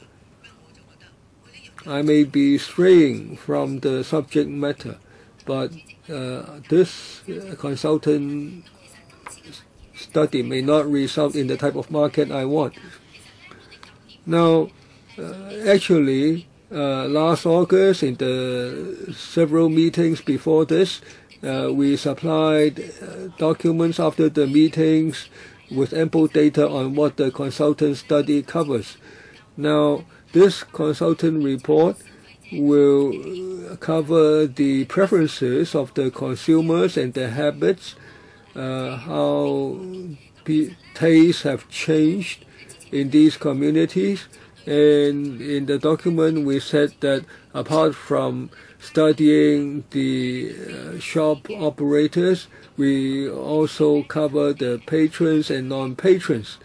I may be straying from the subject matter, but this consultant study may not result in the type of market I want. Now, actually, last August, in the several meetings before this, we supplied documents after the meetings with ample data on what the consultant study covers. Now, this consultant report will cover the preferences of the consumers and their habits, how tastes have changed in these communities. And in the document, we said that apart from studying the shop operators, we also cover the patrons and non-patrons.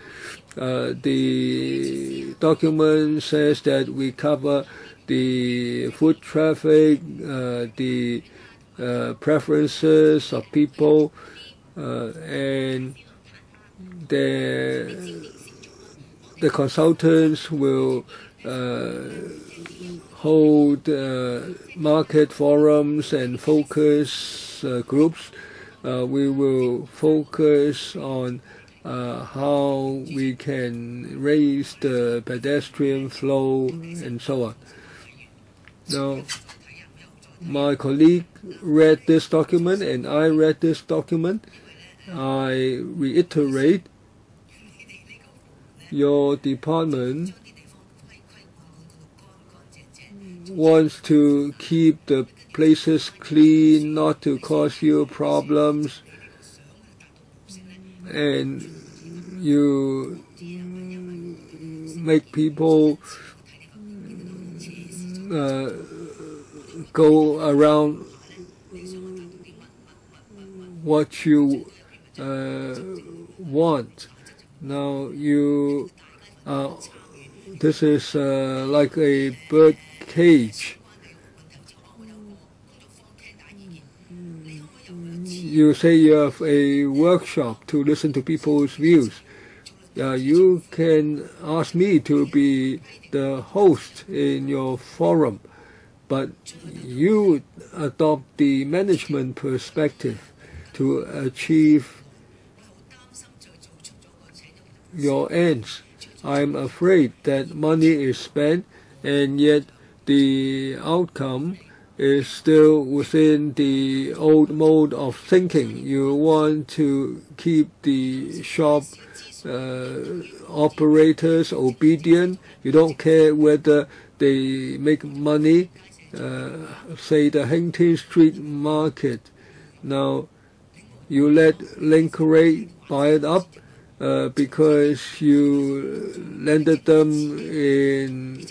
The document says that we cover the foot traffic, the preferences of people, and the consultants will hold market forums and focus groups. We will focus on how we can raise the pedestrian flow and so on. Now, my colleague read this document and I read this document. I reiterate, your department wants to keep the places clean, not to cause you problems, and you make people go around what you want. Now you, this is like a bird cage. You say you have a workshop to listen to people's views. You can ask me to be the host in your forum, but you adopt the management perspective to achieve your ends. I'm afraid that money is spent and yet the outcome is still within the old mode of thinking. You want to keep the shop operators obedient. You don't care whether they make money. Say the Hengting Street Market. Now, you let LegCo buy it up because you landed them in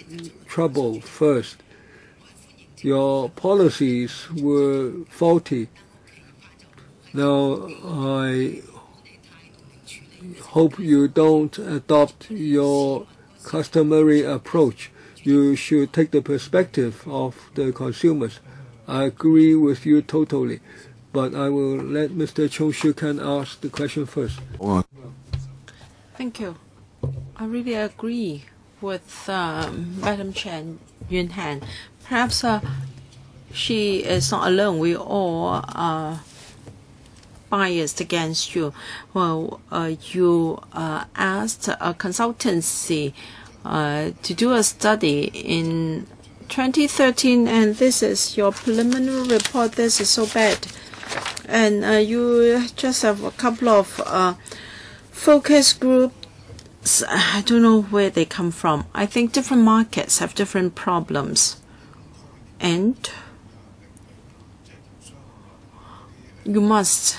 trouble first. Your policies were faulty. Now, I hope you don't adopt your customary approach. You should take the perspective of the consumers. I agree with you totally, but I will let Mr. Chung Shu-kan ask the question first. Thank you. I really agree with Madam Chen Yun-Han. Perhaps she is not alone. We all are biased against you. Well, you asked a consultancy to do a study in 2013, and this is your preliminary report. This is so bad. And you just have a couple of focus groups. I don't know where they come from. I think different markets have different problems. And you must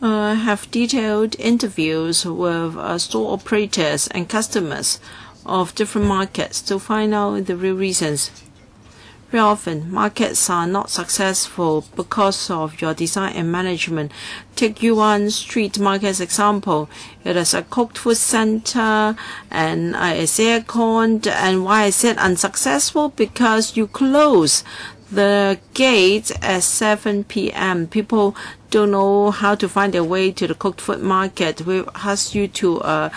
have detailed interviews with store operators and customers of different markets to find out the real reasons. Very often, markets are not successful because of your design and management. Take Yuan Street Market as example. It is a cooked food center and it's air-conned. And why is it unsuccessful? Because you close the gate at 7 p.m. People don't know how to find their way to the cooked food market. We ask you to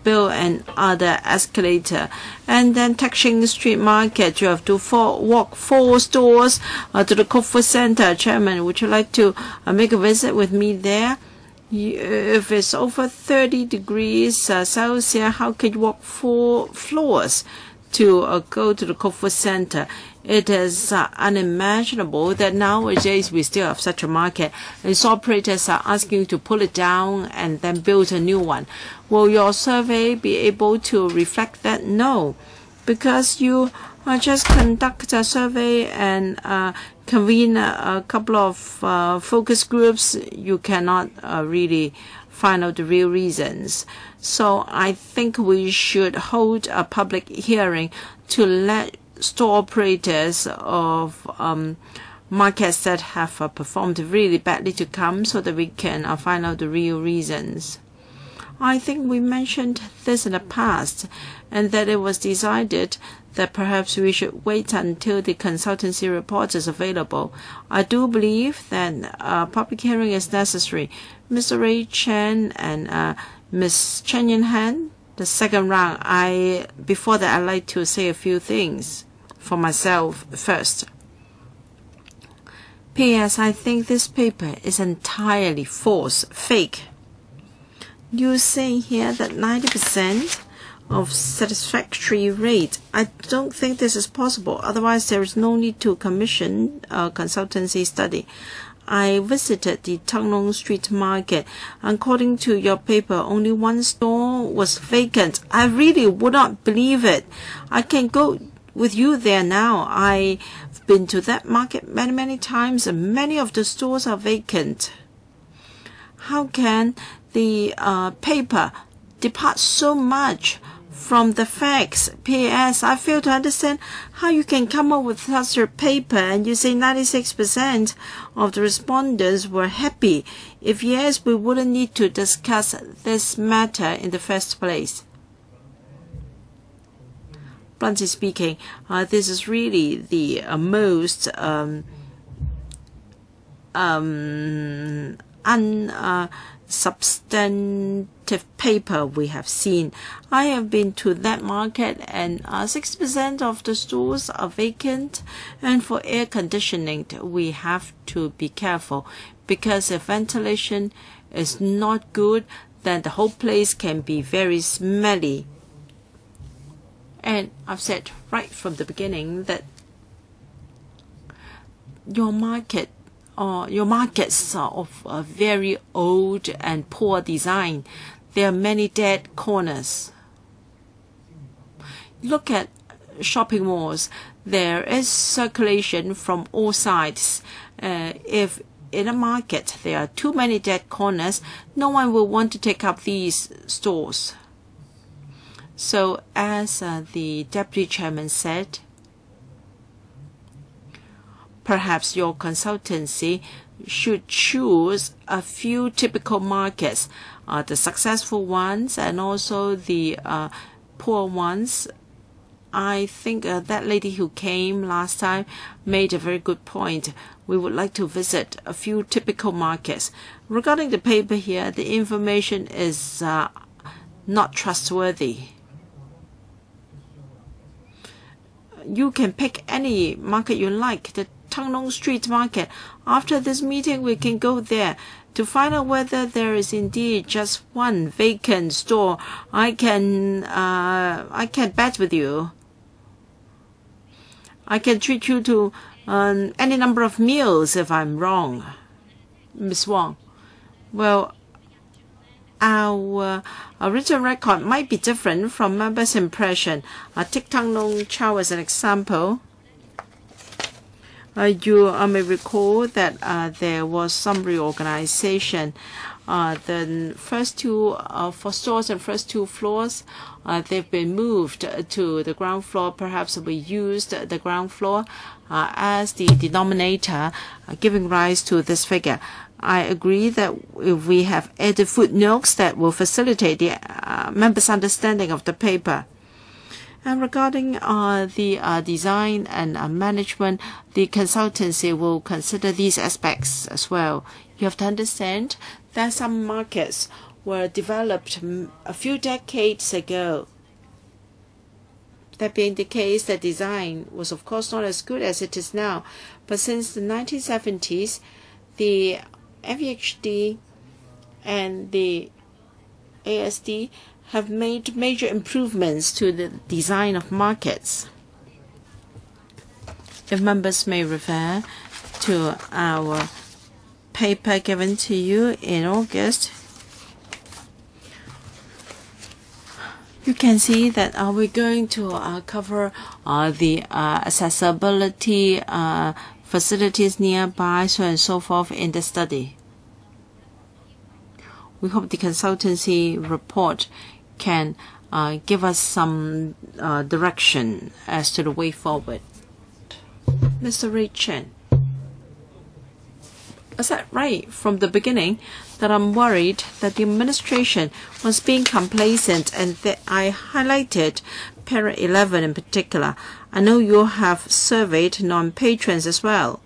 build another escalator. And then Tung Street Market, you have to walk 4 stores to the cooked food center. Chairman, would you like to make a visit with me there? If it's over 30 degrees Celsius, how can you walk 4 floors to go to the cooked food center? It is unimaginable that nowadays we still have such a market, and so operators are asking you to pull it down and then build a new one. Will your survey be able to reflect that? No, because you just conduct a survey and convene a couple of focus groups. You cannot really find out the real reasons. So I think we should hold a public hearing to let store operators of markets that have performed really badly to come so that we can find out the real reasons. I think we mentioned this in the past, and that it was decided that perhaps we should wait until the consultancy report is available. I do believe that a public hearing is necessary. Mr. Ray Chen and Ms. Chen Yin-han, the second round, before that I'd like to say a few things for myself first. P.S. I think this paper is entirely false, fake. You say here that 90% of satisfactory rate. I don't think this is possible. Otherwise, there is no need to commission a consultancy study. I visited the Tung Street Market. According to your paper, only 1 store was vacant. I really would not believe it. I can go with you there now. I've been to that market many times, and many of the stores are vacant. How can the paper depart so much from the facts? P.S. I fail to understand how you can come up with such a paper and you say 96% of the respondents were happy. If yes, we wouldn't need to discuss this matter in the first place. Bluntly speaking, this is really the most unsubstantive paper we have seen. I have been to that market, and 6% of the stores are vacant. And for air conditioning, we have to be careful, because if ventilation is not good, then the whole place can be very smelly. And I've said right from the beginning that your markets are of a very old and poor design. There are many dead corners. Look at shopping malls. There is circulation from all sides. If in a market there are too many dead corners, no one will want to take up these stores. So as the Deputy Chairman said, perhaps your consultancy should choose a few typical markets, the successful ones and also the poor ones. I think that lady who came last time made a very good point. We would like to visit a few typical markets. Regarding the paper here, the information is not trustworthy. You can pick any market you like, the Tung Street Market. After this meeting, we can go there to find out whether there is indeed just one vacant store. I can bet with you. I can treat you to any number of meals if I'm wrong. Ms. Wong, well, our written record might be different from members' impression. Take Tung Chung as an example. You may recall that there was some reorganization. The first two for stores and first two floors, they've been moved to the ground floor. Perhaps we used the ground floor as the denominator, giving rise to this figure. I agree that if we have added footnotes that will facilitate the members' understanding of the paper. And regarding the design and management, the consultancy will consider these aspects as well. You have to understand that some markets were developed a few decades ago. That being the case, the design was of course not as good as it is now. But since the 1970s, the FEHD and the ASD have made major improvements to the design of markets. If members may refer to our paper given to you in August, you can see that we're going to cover the accessibility facilities nearby, so on and so forth in the study. We hope the consultancy report can give us some direction as to the way forward. Mr. Ray Chen, is that right from the beginning that I'm worried that the administration was being complacent, and that I highlighted Para 11 in particular? I know you have surveyed non-patrons as well,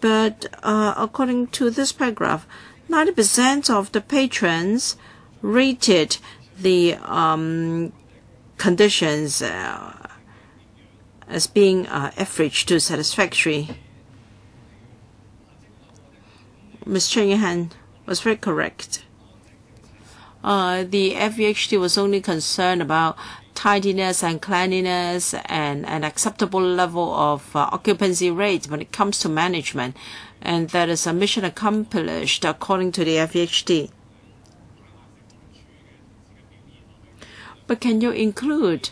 but according to this paragraph, 90% of the patrons rated the conditions as being average to satisfactory. Ms. Chen Yuhan was very correct. The FEHD was only concerned about tidiness and cleanliness and an acceptable level of occupancy rate when it comes to management, and that is a mission accomplished according to the FEHD. But can you include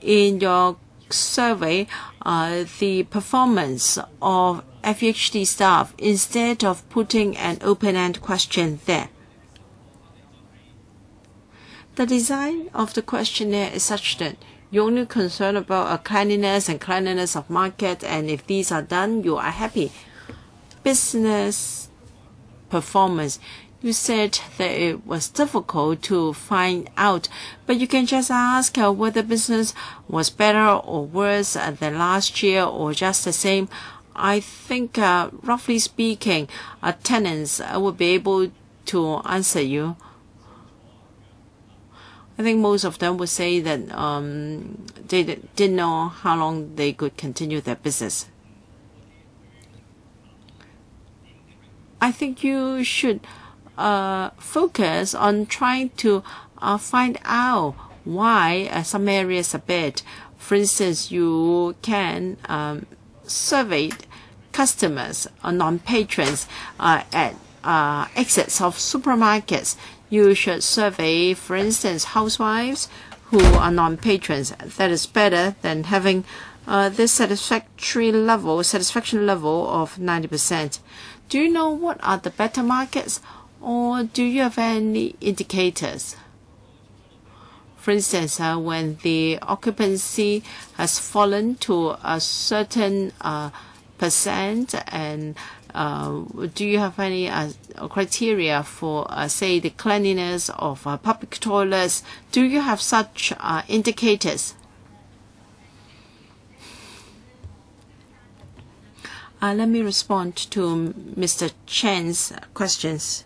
in your survey the performance of FEHD staff instead of putting an open-end question there? The design of the questionnaire is such that you're only concerned about cleanliness and cleanliness of market, and if these are done, you are happy. Business performance, you said that it was difficult to find out, but you can just ask whether business was better or worse than last year or just the same. I think, roughly speaking, tenants will be able to answer you. I think most of them would say that they didn't know how long they could continue their business. I think you should focus on trying to find out why some areas are bad. For instance, you can survey customers or non-patrons at exits of supermarkets. You should survey, for instance, housewives who are non-patrons. That is better than having this satisfaction level of 90%. Do you know what are the better markets, or do you have any indicators? For instance, when the occupancy has fallen to a certain percent, and do you have any criteria for, say, the cleanliness of public toilets? Do you have such indicators? Let me respond to Mr. Chen's questions.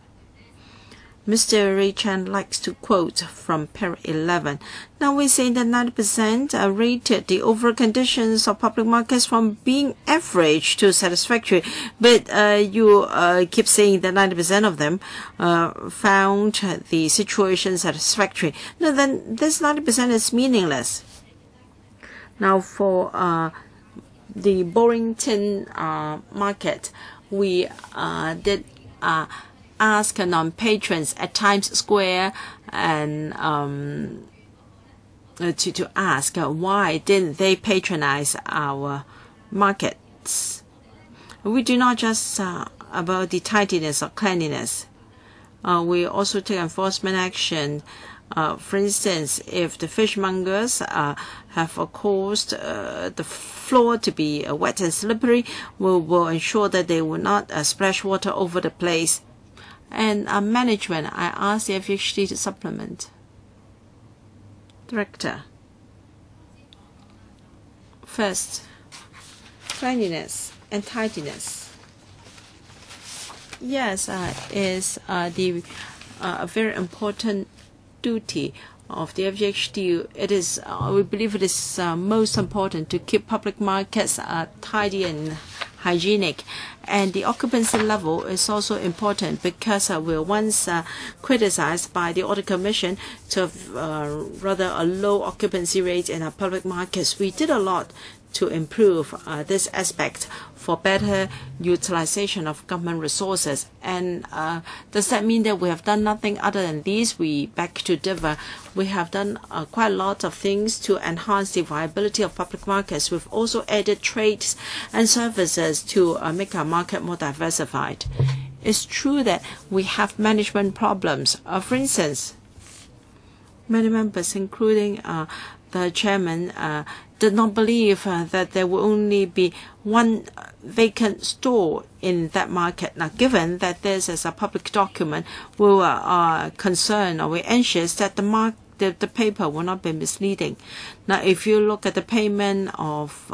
Mr. Ray Chen likes to quote from Para 11. Now we say that 90% rated the overall conditions of public markets from being average to satisfactory, but you keep saying that 90% of them found the situation satisfactory. No, then this 90% is meaningless. Now, for the Borington market, we did ask non-patrons at Times Square and to ask why didn't they patronize our markets. We do not just about the tidiness or cleanliness. We also take enforcement action. For instance, if the fishmongers have caused the floor to be wet and slippery, we will ensure that they will not splash water over the place. And management, I ask the FHD to supplement. Director. First, cleanliness and tidiness. Yes, is the a very important duty of the FHD. It is, we believe it is most important to keep public markets tidy and hygienic. And the occupancy level is also important because we were once criticized by the Audit Commission to have rather a low occupancy rate in our public markets. We did a lot to improve this aspect for better utilization of government resources. And does that mean that we have done nothing other than these? We beg to differ. We have done quite a lot of things to enhance the viability of public markets. We've also added trades and services to make our market more diversified. It's true that we have management problems. For instance, many members, including the chairman, did not believe that there will only be one vacant store in that market. Now, given that this is a public document, we are concerned or we're anxious that the paper will not be misleading. Now, if you look at the payment of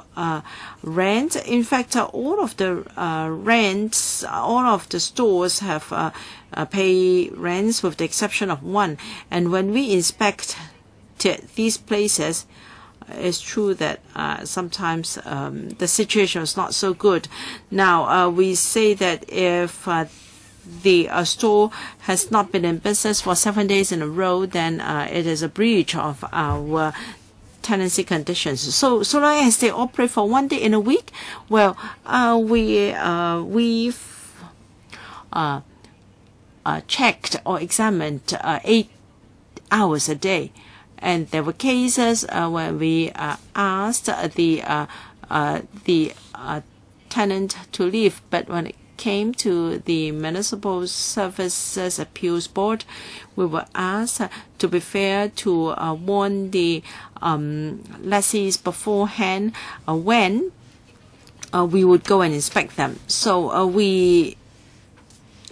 rent, in fact, all of the rents, all of the stores have pay rents with the exception of one. And when we inspect these places, it's true that sometimes the situation is not so good. Now, we say that if the store has not been in business for 7 days in a row, then it is a breach of our tenancy conditions. So long as they operate for 1 day in a week, well, we've checked or examined 8 hours a day. And there were cases when we asked the tenant to leave, but when it came to the Municipal Services Appeals Board, we were asked to be fair to warn the lessees beforehand when we would go and inspect them. So we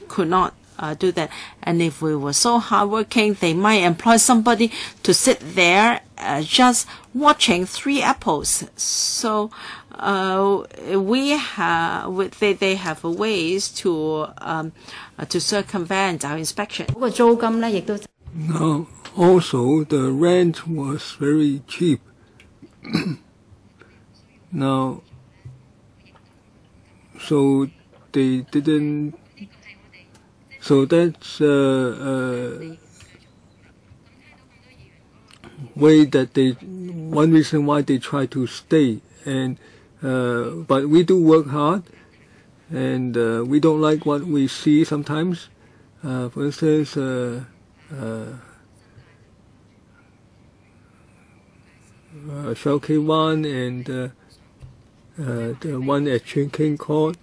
could not do that. And if we were so hardworking, they might employ somebody to sit there just watching 3 apples. So they have ways to circumvent our inspection. Now, also the rent was very cheap. Now, so they didn't. So that's way that one reason why they try to stay. And but we do work hard, and we don't like what we see sometimes. For instance, Shell K1 and the one at Tung Chung Court.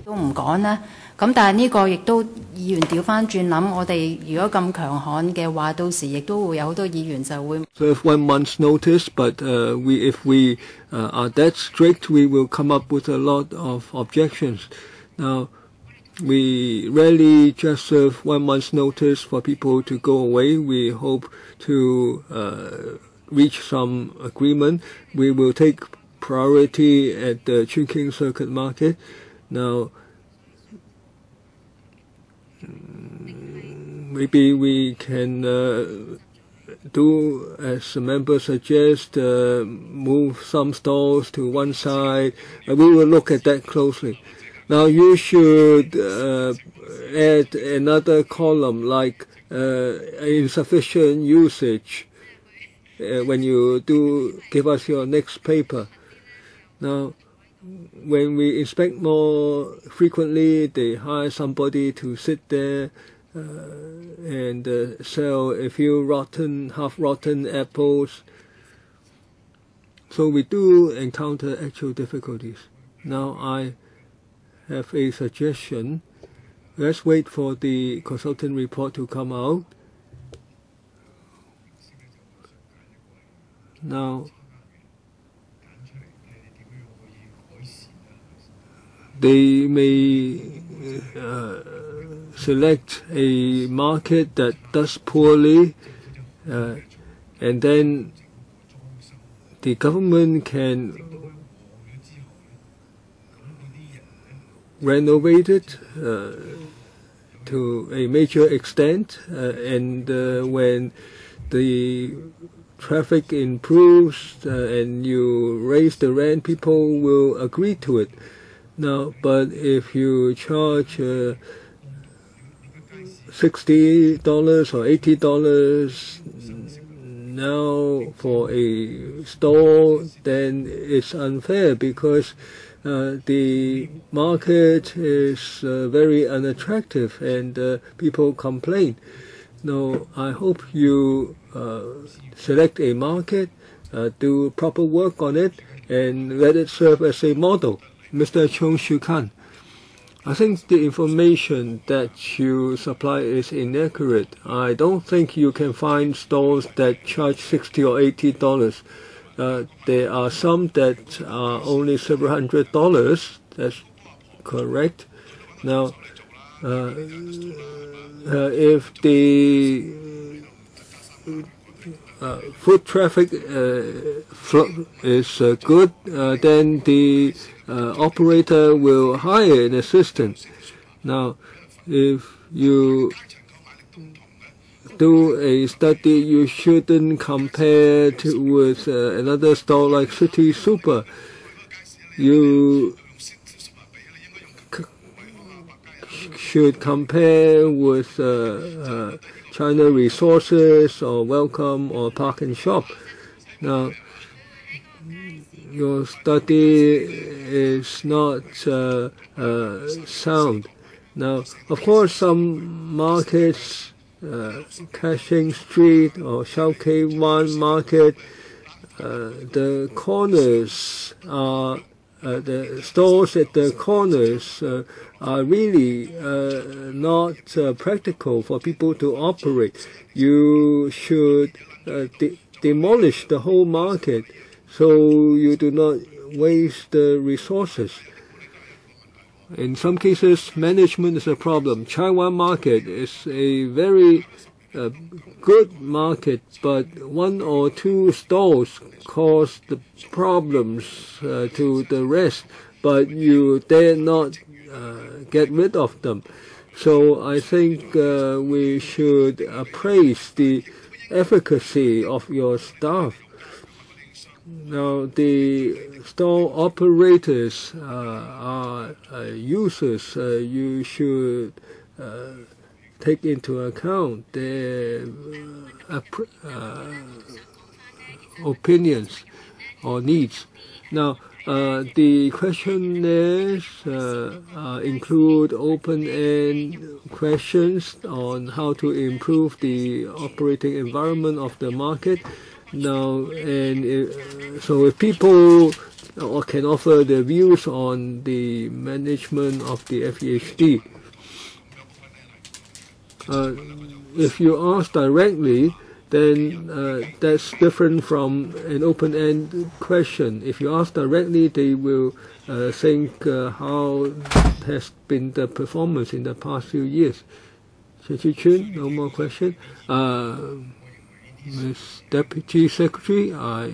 都唔講啦，咁但係呢個亦都議員調翻轉諗，我哋如果咁強悍嘅話，到時亦都會有好多議員就會。Serve 1 month's notice, but if we are that strict, we will come up with a lot of objections. Now, we rarely just serve 1 month's notice for people to go away. We hope to reach some agreement. We will take priority at the Chun King Circuit Market. Now, maybe we can do, as the members suggest, move some stalls to one side. We will look at that closely. Now, you should add another column like insufficient usage. when you do give us your next paper. Now, when we inspect more frequently, they hire somebody to sit there and sell a few half-rotten apples. So we do encounter actual difficulties. Now I have a suggestion. Let's wait for the consultant report to come out. Now, they may select a market that does poorly, and then the government can renovate it to a major extent, and when the traffic improves and you raise the rent, people will agree to it. Now, but if you charge $60 or $80 now for a store, then it's unfair because the market is very unattractive and people complain. Now, I hope you select a market, do proper work on it, and let it serve as a model. Mr. Chung Shukan, I think the information that you supply is inaccurate. I don't think you can find stores that charge $60 or $80. There are some that are only several $100s. That's correct. Now, if the foot traffic is good, then the operator will hire an assistant. Now, if you do a study, you shouldn't compare with another store like City Super. You should compare with China Resources or Welcome or Park and Shop. Now, your study is not sound. Now, of course, some markets, Cashing Street or Shao Kei Wan Market, the corners are the stores at the corners are really not practical for people to operate. You should demolish the whole market so you do not waste the resources. In some cases, management is a problem. Taiwan market is a very good market, but one or two stores cause the problems to the rest, but you dare not get rid of them. So I think we should appraise the efficacy of your staff. Now, the store operators are users. You should take into account their opinions or needs. Now, the questionnaires include open-end questions on how to improve the operating environment of the market. Now, and so if people can offer their views on the management of the FEHD. If you ask directly, then that's different from an open-end question. If you ask directly, they will think how has been the performance in the past few years. Chen Chun, no more question. Ms. Deputy Secretary, I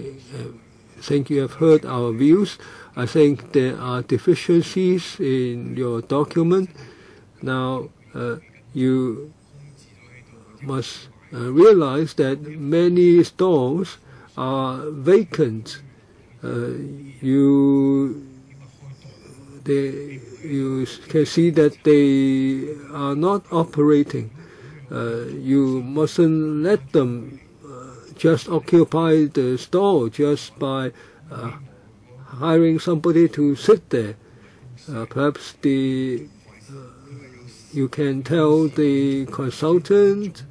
think you have heard our views. I think there are deficiencies in your document. Now, you must realize that many stores are vacant. You can see that they are not operating. You mustn't let them just occupy the stall just by hiring somebody to sit there. Perhaps you can tell the consultant.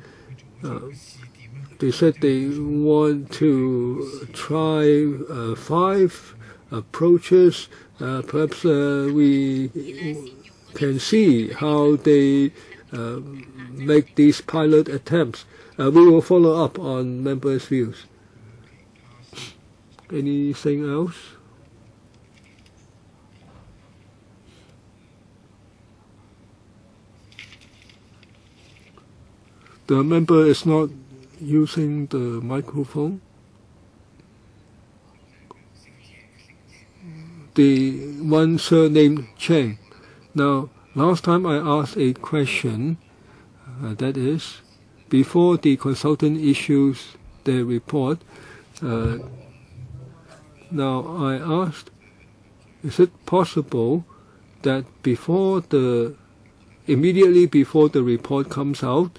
They said they want to try 5 approaches. Perhaps we can see how they make these pilot attempts. We will follow up on members' views. Anything else? The member is not using the microphone. The one surnamed Cheng. Now, last time I asked a question, that is, before the consultant issues their report, now I asked, is it possible that immediately before the report comes out,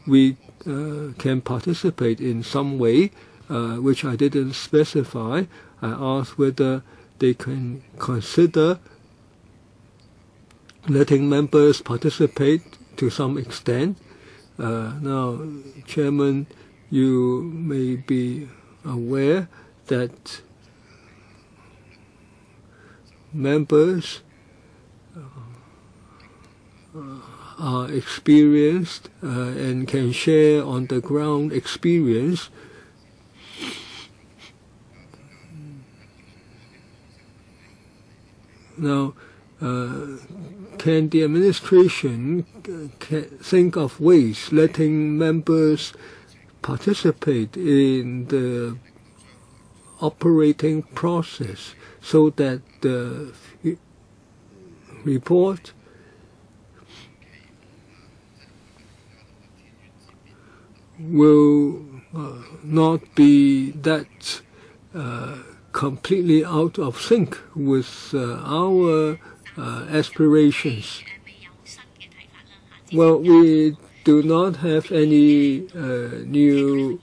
we can participate in some way, which I didn't specify. I asked whether they can consider letting members participate to some extent. Now, Chairman, you may be aware that members are experienced and can share on the ground experience. Now, can the administration think of ways letting members participate in the operating process so that the report will not be that completely out of sync with our aspirations? Well, we do not have any new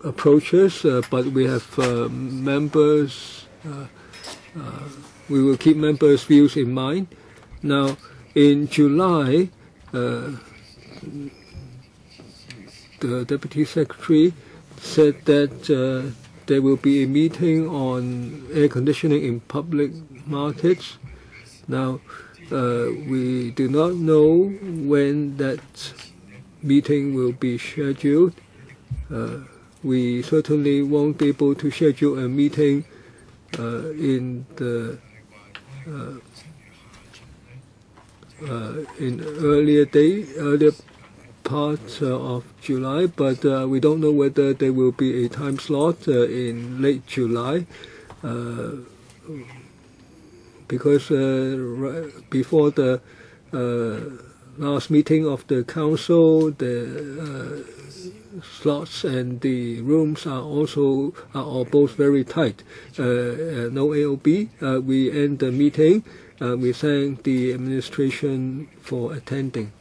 approaches, but we have members. We will keep members' views in mind. Now, in July, the Deputy Secretary said that there will be a meeting on air conditioning in public markets. Now, we do not know when that meeting will be scheduled. We certainly won't be able to schedule a meeting in the in earlier part of July, but we don't know whether there will be a time slot in late July, because before the last meeting of the council, the slots and the rooms are both very tight. No AOB. We end the meeting. We thank the administration for attending.